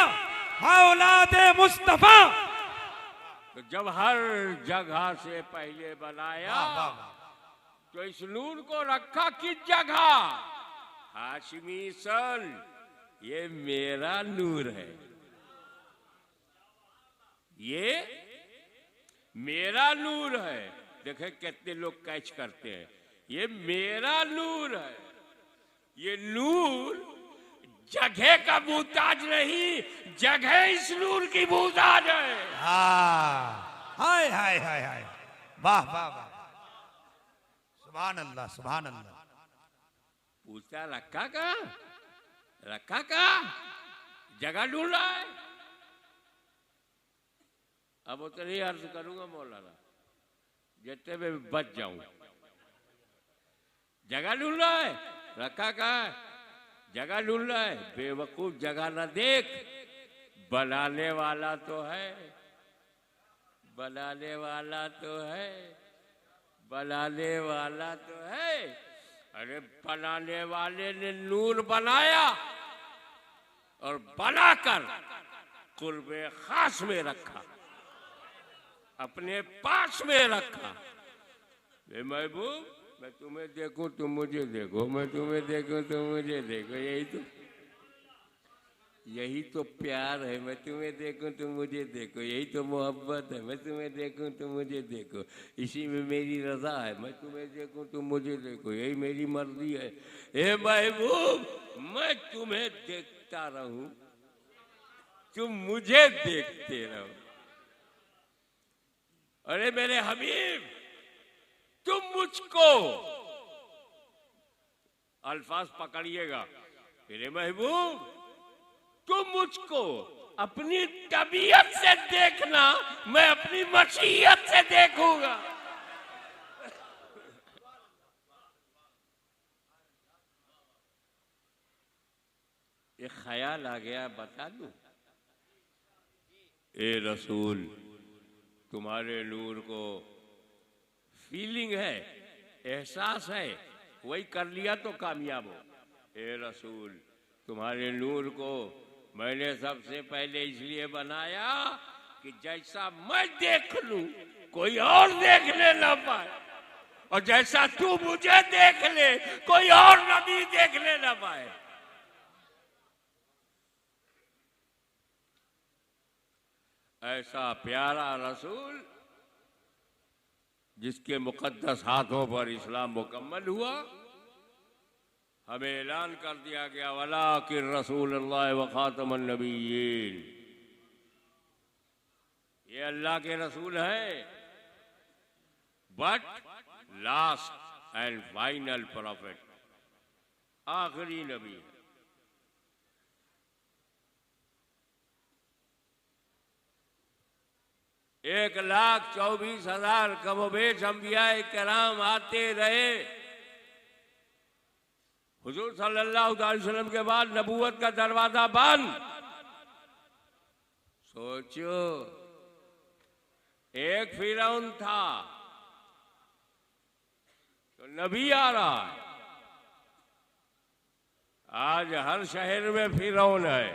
औलादे मुस्तफा। तो जब हर जगह से पहले बनाया, तो इस नूर को रखा किस जगह? हाशिमी सन, ये मेरा नूर है, ये मेरा नूर है। देखे कितने लोग कैच करते हैं, ये मेरा नूर है। ये नूर जगह का मुहताज नहीं, जगह इस नूर की मुहताज है। हाय हाय हाय हाय, वाह वाह वाह, सुभान अल्लाह, सुभान अल्लाह। पूछता रखा कहाँ, रखा कहाँ? जगह ढूंढ रहा है। अब उतनी अर्ज करूंगा मौलाना, जितने में बच जाऊं। जगह ढूंढ रहा है, रखा कहाँ है? जगह ढूंढ रहा है। बेवकूफ, जगह ना देख, बनाने वाला तो है, बनाने वाला तो है, बनाने वाला तो है। अरे बनाने वाले ने नूर बनाया और बनाकर कुर्बे खास में रखा, अपने पास में रखा। महबूब, मैं तुम्हें देखूं तुम मुझे देखो, मैं तुम्हें देखूं तुम मुझे देखो, यही तो यही तो प्यार है, मैं तुम्हें देखूं तुम मुझे देखो, यही तो मोहब्बत है, मैं तुम्हें देखूं तुम मुझे देखो, इसी में मेरी रजा है, मैं तुम्हें देखूं तुम मुझे देखो, यही मेरी मर्जी है। ए महबूब मैं तुम्हें देखता रहूं, तुम मुझे देखते रहो। अरे मेरे हबीब तुम मुझको, अल्फाज पकड़िएगा, मेरे महबूब तुम मुझको अपनी तबीयत से देखना, मैं अपनी मशीयत से देखूंगा। ये ख्याल आ गया, बता दूं ए रसूल, तुम्हारे नूर को फीलिंग है, एहसास है, वही कर लिया तो कामयाब हो। ए रसूल तुम्हारे नूर को मैंने सबसे पहले इसलिए बनाया कि जैसा मैं देख लूं कोई और देखने ना पाए, और जैसा तू मुझे देख ले कोई और नबी देखने ना पाए। ऐसा प्यारा रसूल जिसके मुकद्दस हाथों पर इस्लाम मुकम्मल हुआ, हमें ऐलान कर दिया गया वलाकिर रसूलुल्लाह व खातमुन नबिय्यीन, ये अल्लाह के रसूल है but last and final profit, आखिरी नबी है। एक 1,24,000 कमोबेश अंबियाए किराम आते रहे। हुजूर सल्लल्लाहु अलैहि वसल्लम के बाद नबूवत का दरवाजा बंद। सोचो, एक फिरौन था तो नबी आ रहा है, आज हर शहर में फिरौन है,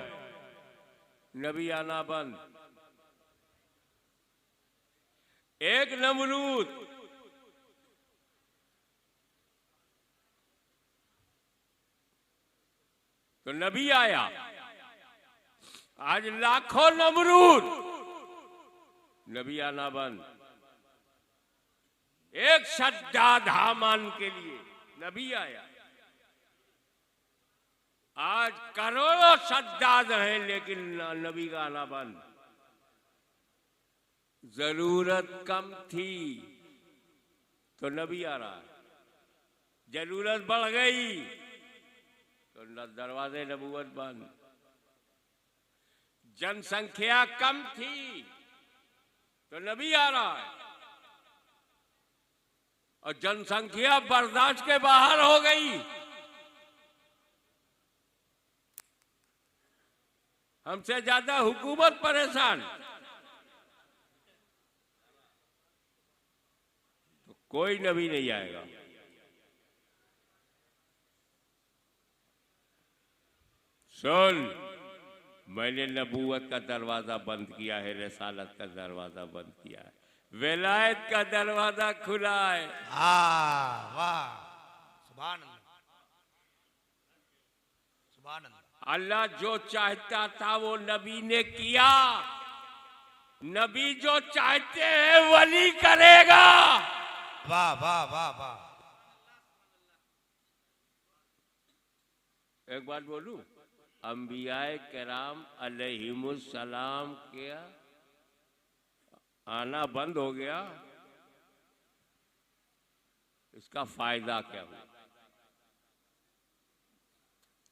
नबी आना बंद। एक नमरूद, तो नबी आया, आज लाखों नमरूद, नबी आना बंद। एक शद्दाद हामान के लिए नबी आया, आज करोड़ों शद्दाद हैं लेकिन नबी का आना बंद। जरूरत कम थी तो नबी आ रहा है, जरूरत बढ़ गई तो दरवाजे नबूवत बंद। जनसंख्या कम थी तो नबी आ रहा है, और जनसंख्या बर्दाश्त के बाहर हो गई। हमसे ज्यादा हुकूमत परेशान, तो कोई नबी नहीं आएगा। सुन, मैंने नबूवत का दरवाजा बंद किया है, रिसालत का दरवाजा बंद किया है, विलायत का दरवाजा खुला है। वाह, सुभान अल्लाह, सुभान अल्लाह। अल्लाह जो चाहता था वो नबी ने किया, नबी जो चाहते हैं वली करेगा। वाह वाह वाह वाह। एक बात बोलूं, अंबियाए किराम अलैहिमुस्सलाम के आना बंद हो गया, इसका फायदा क्या हुआ?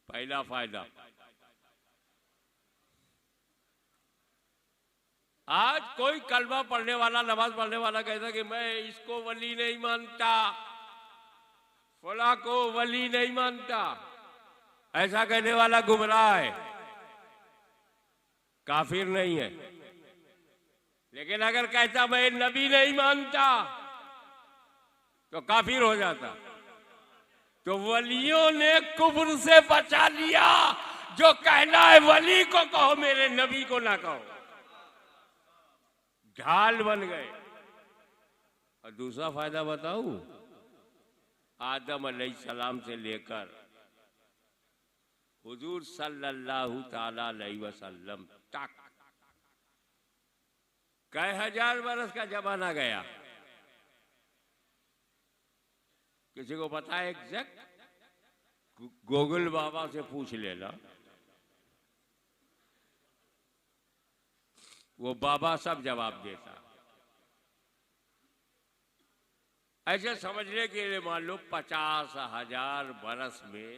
पहला फायदा, आज कोई कलमा पढ़ने वाला, नमाज पढ़ने वाला कहता कि मैं इसको वली नहीं मानता, फला को वली नहीं मानता, ऐसा कहने वाला गुमराह है, काफिर नहीं है। लेकिन अगर कहता मैं नबी नहीं मानता तो काफिर हो जाता। तो वलियों ने कुफ्र से बचा लिया। जो कहना है वली को कहो, मेरे नबी को ना कहो, ढाल बन गए। और दूसरा फायदा बताऊं, आदम अलैहिस्सलाम से लेकर हुजूर सल्लल्लाहु ताला अलैहि वसल्लम तक कई हजार बरस का जमाना गया। किसी को पता है एग्जैक्ट? गूगल बाबा से पूछ लेना, वो बाबा सब जवाब देता। ऐसे समझने के लिए मान लो 50,000 बरस में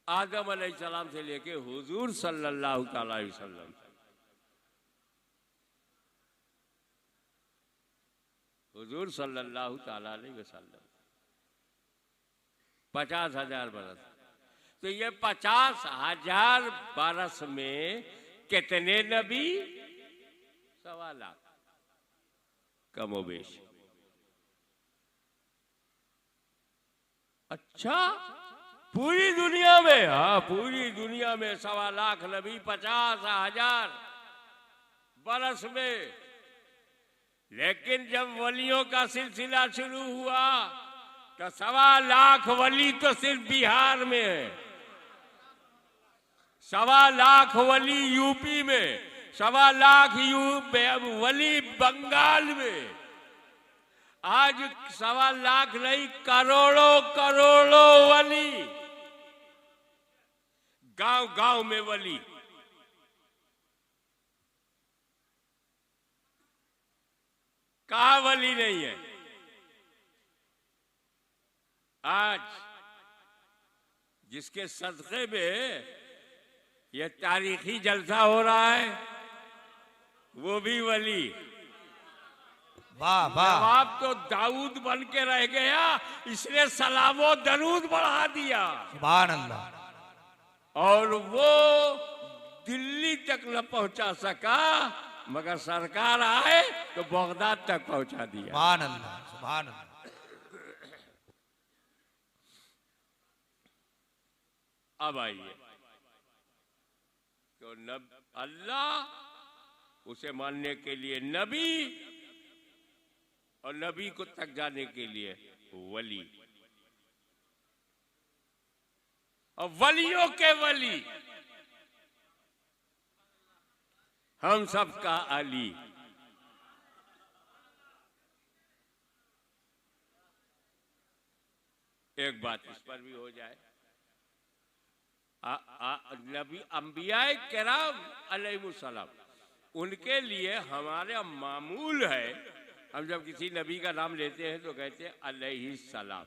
आदम अलैहिस्सलाम से लेके हुजूर सल्लल्लाहु ताला अलैहि वसल्लम, हुजूर सल्लल्लाहु ताला अलैहि वसल्लम 50,000 बरस। तो ये 50,000 बरस में कितने नबी? 1.25 लाख कमोबेश। अच्छा, पूरी दुनिया में? हाँ, पूरी दुनिया में 1.25 लाख नबी 50,000 बरस में। लेकिन जब वलियों का सिलसिला शुरू हुआ तो 1.25 लाख वली तो सिर्फ बिहार में है, 1.25 लाख वली यूपी में, 1.25 लाख वली बंगाल में। आज 1.25 लाख नहीं, करोड़ों करोड़ों वली, गांव गांव में वली। कहाँ वली नहीं है? आज जिसके सदक़े में यह तारीखी जलसा हो रहा है वो भी वली। वाह वाह। नवाब तो दाऊद बन के रह गया, इसने सलामो दरूद बढ़ा दिया। सुभान अल्लाह। और वो दिल्ली तक न पहुंचा सका, मगर सरकार आए तो बगदाद तक पहुंचा दिया। सुभान अल्लाह, सुभान अल्लाह। अब आइए तो अल्लाह उसे मानने के लिए नबी, और नबी को तक जाने के लिए वली, और वलियों के वली हम सबका अली। एक बात इस पर भी हो जाए, नबी अंबियाए किराम अलैहिमुस्सलाम, उनके लिए हमारे मामूल है, हम जब किसी नबी का नाम लेते हैं तो कहते हैं अलैहिस्सलाम।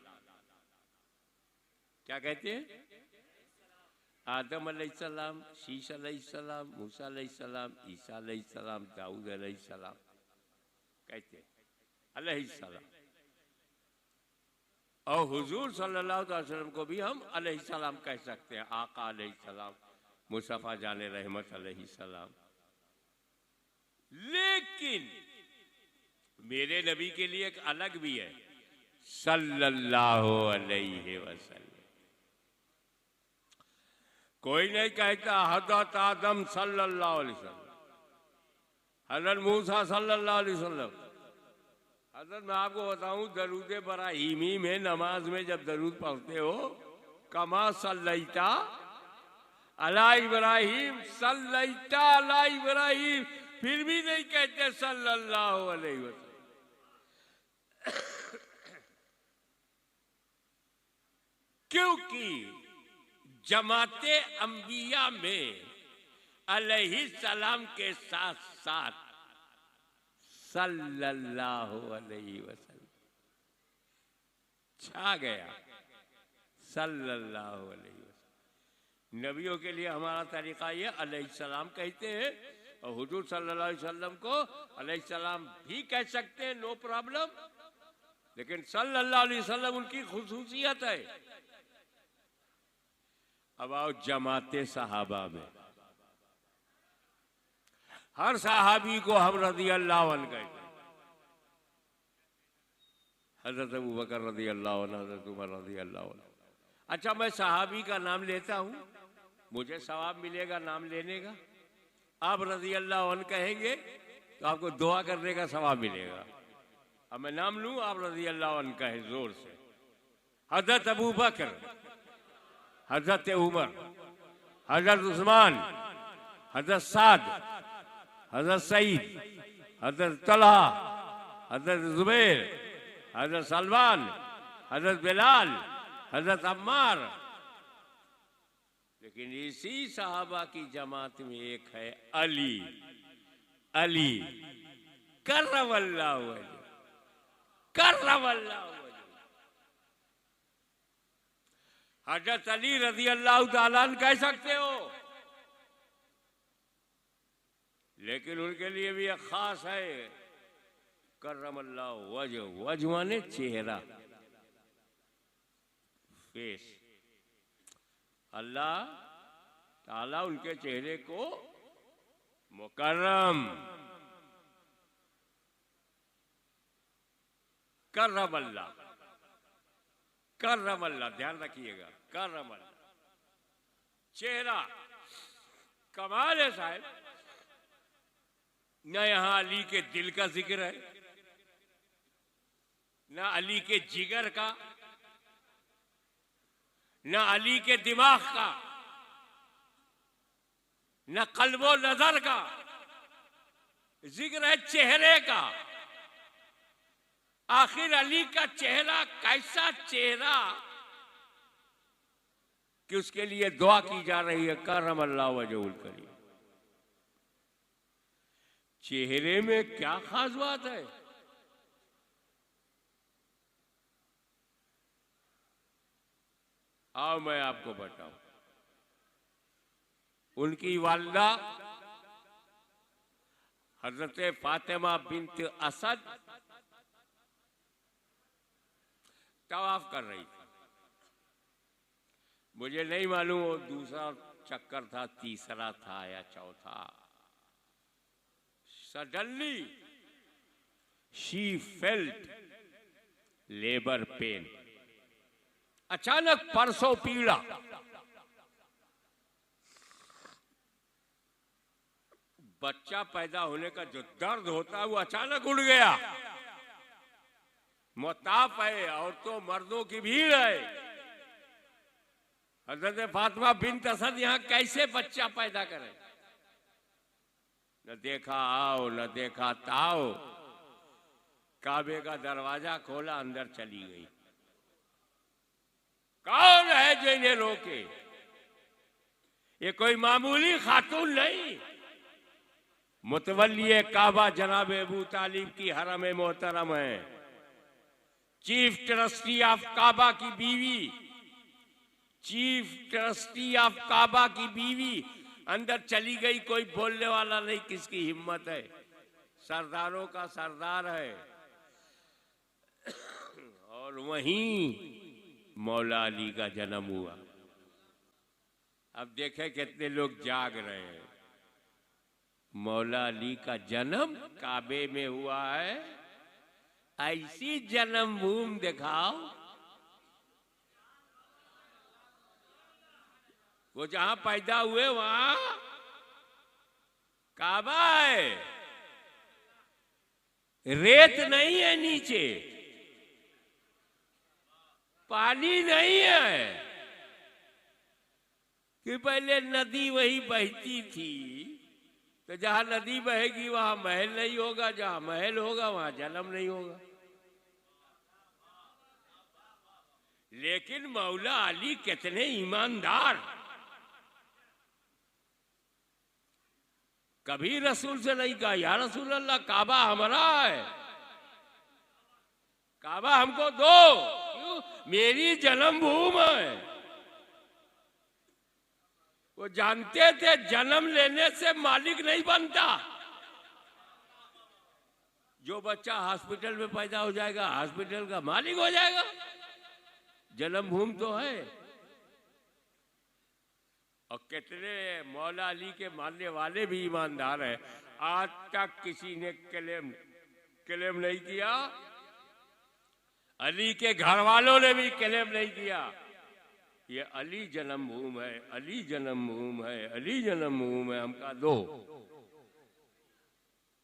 क्या कहते हैं? आदम अलैहिस्सलाम, शीश अलैहिस्सलाम, मूसा अलैहिस्सलाम, ईसा अलैहिस्सलाम, दाऊद अलैहिस्सलाम, कहते हैं अलैहिस्सलाम। और हुजूर सल्लल्लाहु अलैहि वसल्लम को भी हम अलैहिस्सलाम कह सकते हैं, आका अलैहिस्सलाम, मुस्तफा जाने रहमत अलैहिस्सलाम। लेकिन मेरे नबी के लिए एक अलग भी है, सल्लल्लाहु अलैहि वसल्लम। कोई नहीं कहता हज़रत आदम सल्लल्लाहु अलैहि वसल्लम, हज़रत मूसा सल्लल्लाहु अलैहि वसल्लम। हज़रत मैं आपको बताऊं, दरूद इब्राहीमी में नमाज में जब दरूद पढ़ते हो, कमा सल्लैता अला इब्राहीम, सल्लैता अला इब्राहीम, फिर भी नहीं कहते सल्लल्लाहु अलैहि वसल्लम। क्योंकि जमाते अंबिया में अलैहिस्सलाम के साथ साथ सल्लल्लाहु अलैहि वसल्लम छा गया, सल्लल्लाहु अलैहि वसल्लम। नबियों के लिए हमारा तरीका ये अलैहिस्सलाम कहते हैं, और हुजूर सल्लल्लाहु अलैहि वसल्लम को अलैहिस्सलाम भी कह सकते हैं, नो प्रॉब्लम, लेकिन सल्लल्लाहु अलैहि वसल्लम उनकी खुसूसियत है। अब आओ जमाते सहाबा में, हर सहाबी को हम रज़ी अल्लाह अन्हु कहते हैं। हजरत अबू बकर रज़ी अल्लाह अन्हु, हजरत उमर रज़ी अल्लाह अन्हु। अच्छा, मैं सहाबी का नाम लेता हूं, मुझे सवाब मिलेगा नाम लेने का। आप रज़ी अल्लाह अन्हु कहेंगे तो आपको दुआ करने का सवाब मिलेगा। अब मैं नाम लूं, आप रज़ी अल्लाह अन्हु कहें जोर से, हजरत अबू बकर, हजरत उमर, हजरत उस्मान, हजरत साद, हजरत सईद, हजरत तलहा, हजरत जुबैर, हजरत सलमान, हजरत बिलाल, हजरत अम्मार। लेकिन इसी साहबा की जमात में एक है अली, अली कर्रमल्लाहु वजहहु, कर्रमल्लाहु वजहहु। हजरत अली रजी अल्लाह ताला अन्हु कह सकते हो, लेकिन उनके लिए भी एक खास है कर्रमल्लाहु वजहहु। वजह माने चेहरा, फेस। अल्लाह ताला उनके चेहरे को मुकर्रम, कर्रमल्लाह, कर्रमल्लाह, ध्यान रखिएगा, कर्रमल्लाह। चेहरा कमाल है साहब। न यहां अली के दिल का जिक्र है, न अली के जिगर का, न अली के दिमाग का, न कल्बो नजर का, जिक्र है चेहरे का। आखिर अली का चेहरा कैसा चेहरा कि उसके लिए दुआ की जा रही है कर्रमल्लाहु वजहुल करीम। चेहरे में क्या खास बात है? आओ मैं आपको बताऊं। उनकी वालिदा हजरत फातिमा बिन्त असद तवाफ कर रही थी। मुझे नहीं मालूम वो दूसरा चक्कर था, तीसरा था या चौथा। Suddenly she felt labour pain. अचानक परसों पीड़ा, बच्चा पैदा होने का जो दर्द होता है वो अचानक उड़ गया। मोताप है, औरतों मर्दों की भीड़ है। हजरत फातिमा बिन्त असद यहां कैसे बच्चा पैदा करे? न देखा आओ, न देखा ताओ। काबे का दरवाजा खोला, अंदर चली गई। कौन है जो इन्हें रोके? ये कोई मामूली खातून नहीं, मुतवल्ली काबा जनाब अबू तालिब की हरम मोहतरम है, चीफ ट्रस्टी ऑफ काबा की बीवी, चीफ ट्रस्टी ऑफ काबा की बीवी अंदर चली गई। कोई बोलने वाला नहीं, किसकी हिम्मत है? सरदारों का सरदार है। और वहीं मौला अली का जन्म हुआ। अब देखें कितने लोग जाग रहे हैं। मौला अली का जन्म काबे में हुआ है। ऐसी जन्मभूमि दिखाओ वो जहां पैदा हुए वहां काबा है। रेत नहीं है नीचे, पानी नहीं है कि पहले नदी वही बहती थी। तो जहां नदी बहेगी वहां महल नहीं होगा, जहां महल होगा वहां जन्म नहीं होगा। लेकिन मौला अली कितने ईमानदार। कभी रसूल से नहीं कहा या रसूल अल्लाह काबा हमारा है, काबा हमको दो, क्यों? मेरी जन्मभूमि है। वो जानते थे जन्म लेने से मालिक नहीं बनता। जो बच्चा हॉस्पिटल में पैदा हो जाएगा हॉस्पिटल का मालिक हो जाएगा। जन्मभूमि तो है। और कितने मौला अली के मानने वाले भी ईमानदार हैं। आज तक किसी ने क्लेम नहीं किया, अली के घर वालों ने भी क्लेम नहीं किया ये अली जन्मभूमि है, अली जन्मभूमि है, अली जन्मभूमि है, हमका दो।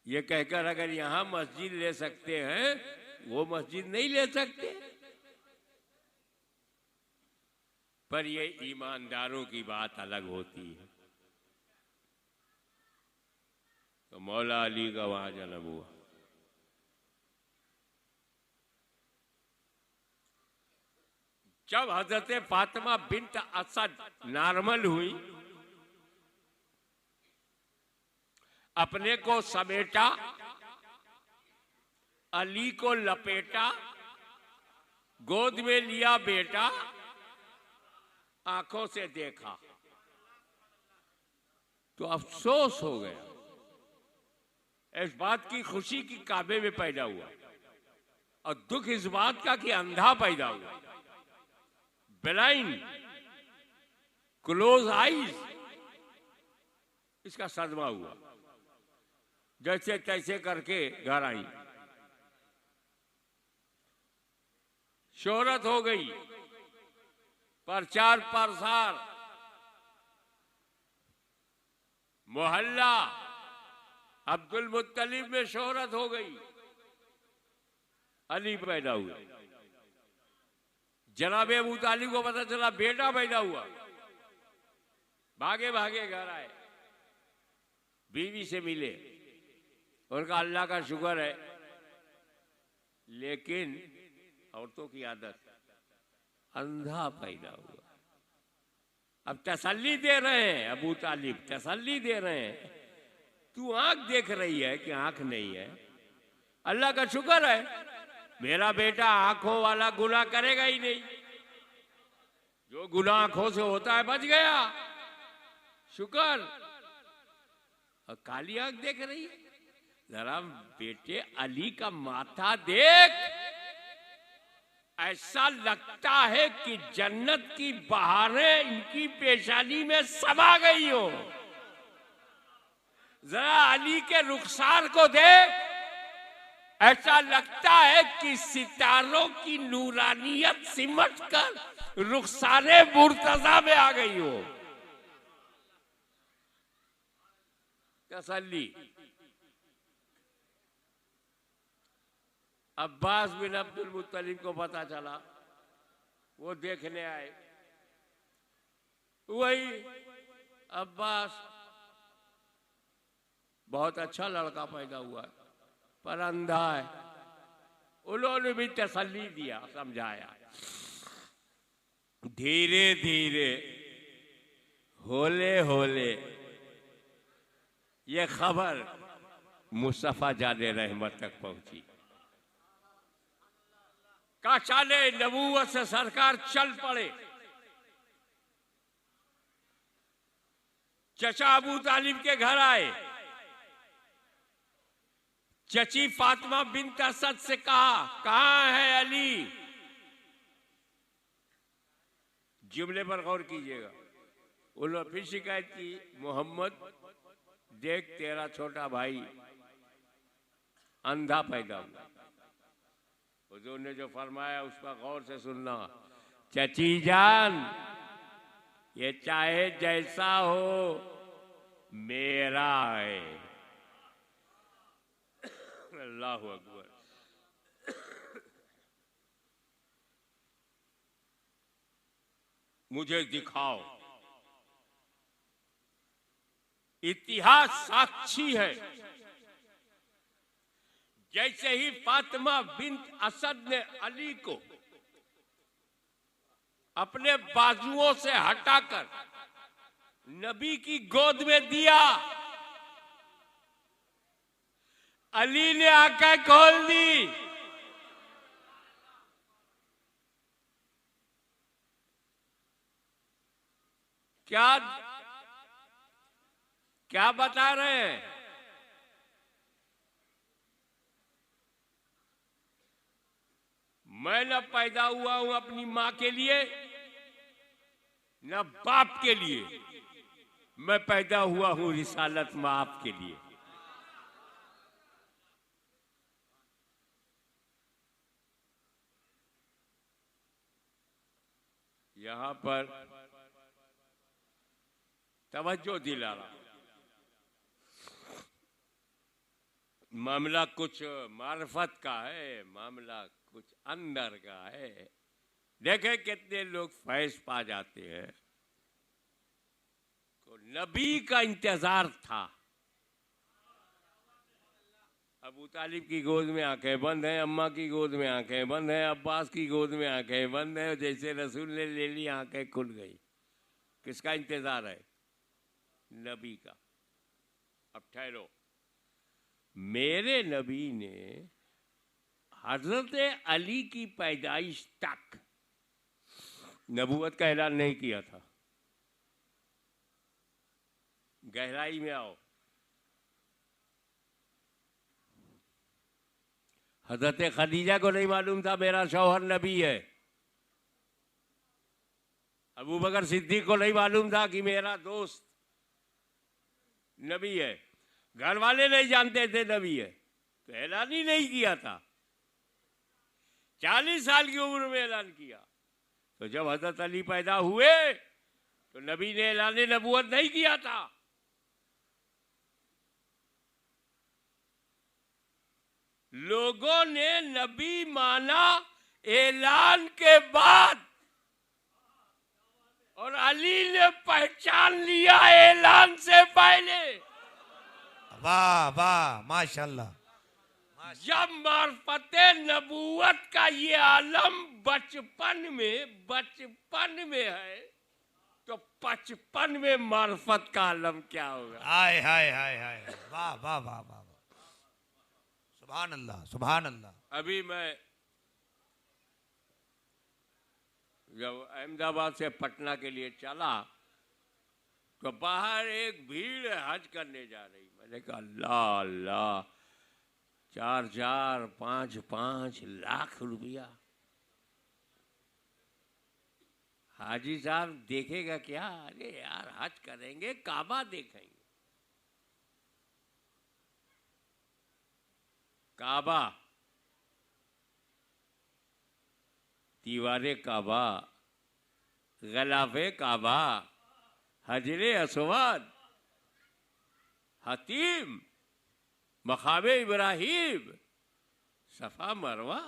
ये कहकर अगर यहां मस्जिद ले सकते हैं वो मस्जिद नहीं ले सकते। पर ये ईमानदारों की बात अलग होती है। तो मौला अली का वहां जन्म हुआ। जब हजरत फातिमा बिन्त असद नॉर्मल हुई, अपने को समेटा, अली को लपेटा, गोद में लिया बेटा, आंखों से देखा तो अफसोस हो गया। इस बात की खुशी की काबे में पैदा हुआ और दुख इस बात का कि अंधा पैदा हुआ, ब्लाइंड, क्लोज आईज। इसका सदमा हुआ। जैसे तैसे करके घर आई, शोहरत हो गई, प्रचार प्रसार, मोहल्ला अब्दुल मुत्तलिब में शोहरत हो गई। अली पैदा हुआ। जनाब अबू तालिब को पता चला बेटा पैदा हुआ, भागे भागे घर आए, बीवी से मिले और कहा अल्लाह का शुक्र है, लेकिन औरतों की आदत, अंधा पैदा हुआ। अब तसल्ली दे रहे हैं, अबू तालिब तसल्ली दे रहे हैं, तू आंख देख रही है कि आंख नहीं है, अल्लाह का शुक्र है मेरा बेटा आंखों वाला गुनाह करेगा ही नहीं, जो गुनाह आंखों से होता है बच गया, शुक्र। और काली आंख देख रही है, जरा बेटे अली का माथा देख, ऐसा लगता है कि जन्नत की बहारें इनकी पेशानी में समा गई हो। जरा अली के रुखसार को देख, ऐसा लगता है कि सितारों की नूरानियत सिमट कर रुखसारे मुर्तजा में आ गई हो। तसल्ली। अब्बास बिन अब्दुल मुत्तलिब को पता चला, वो देखने आए, वही अब्बास बहुत अच्छा लड़का पैदा हुआ है पर अंधा है। उन्होंने भी तसल्ली दिया, समझाया। धीरे धीरे, होले होले ये खबर मुस्तफा जाने रहमत तक पहुंची। काशाले नबूवत से सरकार चल पड़े। चचा अबू तालिब के घर आए। चची फातिमा बिन्त असद से कहा, कहां है अली? जुमले पर गौर कीजिएगा। उन्होंने फिर शिकायत की, मोहम्मद देख तेरा छोटा भाई अंधा पैदा हुआ। हुजूर ने जो फरमाया उस पर गौर से सुनना। चची जान, ये चाहे जैसा हो मेरा है। अल्लाहु अकबर। मुझे दिखाओ। इतिहास साक्षी है, जैसे ही फातिमा बिन्त असद ने अली को अपने बाजुओं से हटाकर नबी की गोद में दिया, अली ने आंखें खोल दी। क्या क्या बता रहे हैं? मैं न पैदा हुआ हूं अपनी मां के लिए न बाप के लिए, मैं पैदा हुआ हूं रिसालत माप के लिए। यहां पर तवज्जो दिला रहा। मामला कुछ मार्फत का है, मामला कुछ अंदर का है। देखे कितने लोग फैज पा जाते हैं। तो नबी का इंतजार था। अबू तालिब की गोद में आंखें बंद हैं, अम्मा की गोद में आंखें बंद हैं, अब्बास की गोद में आंखें बंद हैं। जैसे रसूल ने ले ली आंखें खुल गई। किसका इंतजार है? नबी का। अब ठहरो, मेरे नबी ने हजरत अली की पैदाइश तक नबूवत का ऐलान नहीं किया था। गहराई में आओ। हजरत खदीजा को नहीं मालूम था मेरा शौहर नबी है। अबू बकर सिद्दीक को नहीं मालूम था कि मेरा दोस्त नबी है। घर वाले नहीं जानते थे नबी है, तो ऐलान ही नहीं किया था। 40 साल की उम्र में ऐलान किया। तो जब हजरत अली पैदा हुए तो नबी ने ऐलान नबूवत नहीं किया था। लोगों ने नबी माना ऐलान के बाद, और अली ने पहचान लिया ऐलान से पहले। वाह वाह, माशाल्लाह। जब मार्फते नबूवत का ये आलम बचपन में है, तो 55 में मार्फत का आलम क्या होगा? हाय हाय हाय हाय, वाह वाह वाह वाह, सुभान अल्लाह सुभान अल्लाह। अभी मैं जब अहमदाबाद से पटना के लिए चला तो बाहर एक भीड़ हज करने जा रही। मैंने कहा अल्लाह अल्लाह, 4-4, 5-5 लाख रुपया। हाजी साहब देखेगा क्या? अरे यार, हज करेंगे, काबा देखेंगे। काबा, दीवारे काबा, गलाफे काबा, हजरे अस्वद, हतीम, मकामे इब्राहिम, सफा मरवा,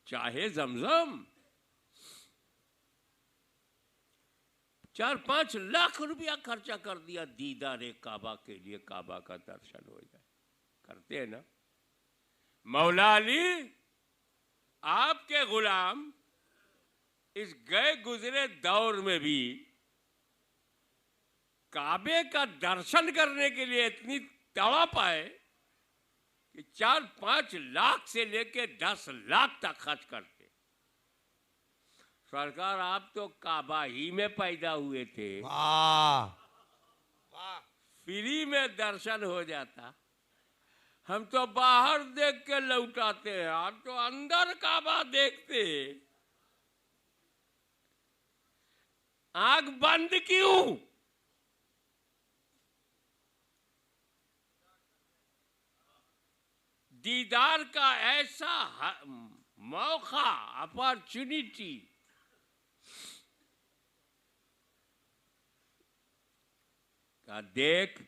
चाहे जमजम। 4-5 लाख रुपया खर्चा कर दिया दीदारे काबा के लिए। काबा का दर्शन हो जाए, करते हैं ना। मौला अली आपके गुलाम इस गए गुजरे दौर में भी काबे का दर्शन करने के लिए इतनी तड़प है कि 4-5 लाख से लेके 10 लाख तक खर्च करते। सरकार, आप तो काबा ही में पैदा हुए थे, वाह वाह, फ्री में दर्शन हो जाता। हम तो बाहर देख के लौटाते हैं, आप तो अंदर काबा देखते। आंख बंद क्यों? दीदार का ऐसा मौका, अपॉर्चुनिटी, का देख,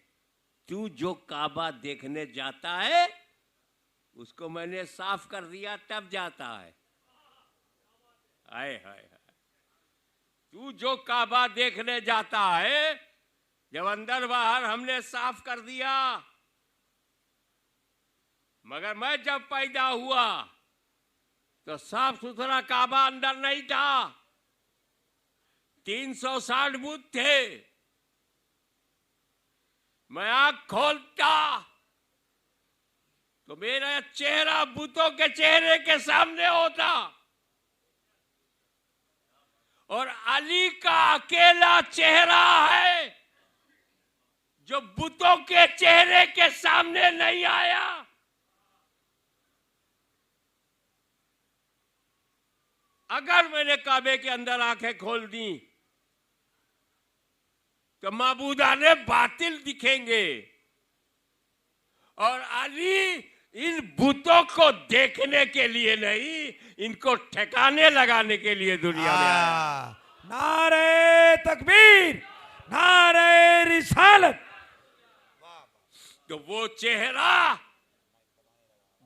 तू जो काबा देखने जाता है उसको मैंने साफ कर दिया, तब जाता है। हाय हाय हाय, तू जो काबा देखने जाता है, जब अंदर बाहर हमने साफ कर दिया। मगर मैं जब पैदा हुआ तो साफ सुथरा काबा अंदर नहीं था। 360 बुत थे। मैं आंख खोलता तो मेरा चेहरा बुतों के चेहरे के सामने होता, और अली का अकेला चेहरा है जो बुतों के चेहरे के सामने नहीं आया। अगर मैंने काबे के अंदर आंखें खोल दी तो माबूदाने बातिल दिखेंगे, और अली इन बुतों को देखने के लिए नहीं, इनको ठिकाने लगाने के लिए दुनिया में आया। नारे तकबीर, नारे रिसालत। तो वो चेहरा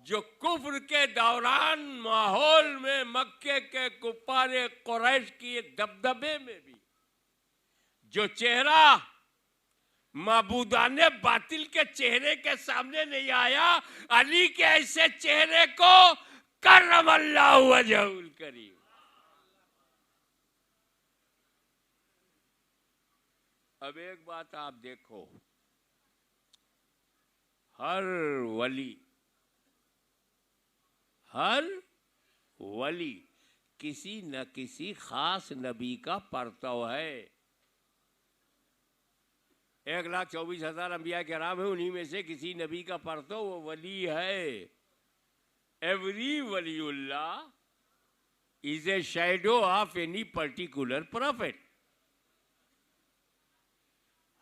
जो कुफ्र के दौरान माहौल में मक्के के कुफ्फारे कुरैश की दबदबे में भी जो चेहरा माबूदाने बातिल के चेहरे के सामने नहीं आया, अली के ऐसे चेहरे को करमल्लाहु वजहुल करीम। अब एक बात आप देखो, हर वली किसी न किसी खास नबी का परतव है। 1,24,000 अंबिया किराम है, उन्हीं में से किसी नबी का परतव वो वली है। एवरी वलीउल्लाह is a shadow of any particular prophet.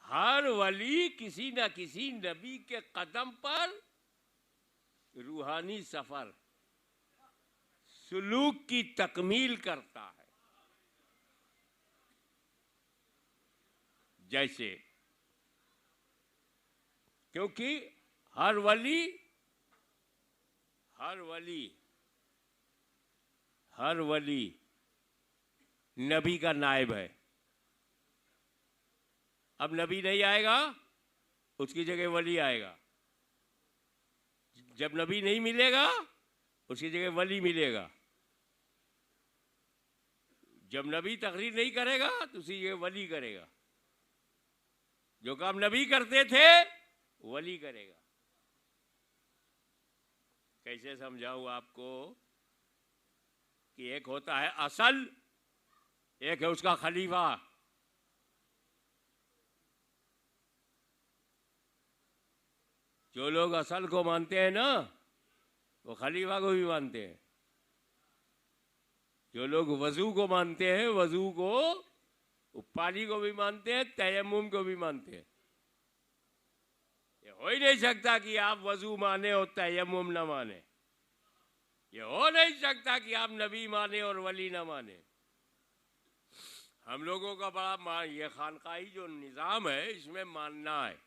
हर वली किसी न किसी नबी के कदम पर रूहानी सफर सुलूक की तकमील करता है। जैसे क्योंकि हर वली नबी का नायब है। अब नबी नहीं आएगा, उसकी जगह वली आएगा। जब नबी नहीं मिलेगा, उसकी जगह वली मिलेगा। जब नबी तकरीर नहीं करेगा, तो उसकी जगह वली करेगा। जो काम नबी करते थे वली करेगा। कैसे समझाऊं आपको कि एक होता है असल, एक है उसका खलीफा। जो लोग असल को मानते हैं ना, वो खलीफा को भी मानते हैं। जो लोग वजू को मानते हैं, वजू को, पानी को भी मानते हैं, तयम्मुम को भी मानते हैं। ये हो ही नहीं सकता कि आप वजू माने और तयम्मुम न माने। ये हो नहीं सकता कि आप नबी माने और वली न माने। हम लोगों का बड़ा ये खानकाही जो निज़ाम है, इसमें मानना है।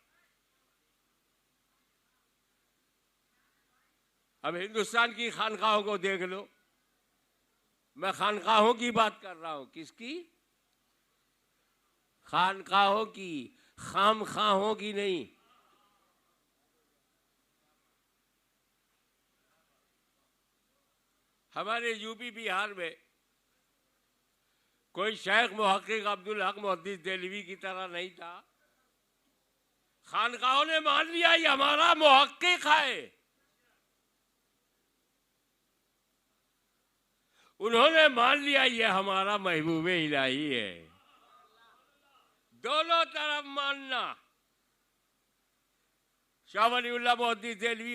अब हिंदुस्तान की खानकाहों को देख लो। मैं खानकाहों की बात कर रहा हूं। किसकी? खानकाहों की, खामखाहों की नहीं। हमारे यूपी बिहार में कोई शेख मुहक्किक अब्दुल हक मुहद्दिस देलवी की तरह नहीं था। खानकाहों ने मान लिया ये हमारा मुहक्किक है। उन्होंने मान लिया ये हमारा महबूब इलाही है। दोनों तरफ मानना। शाह वलीउल्लाह मुहद्दिस देलवी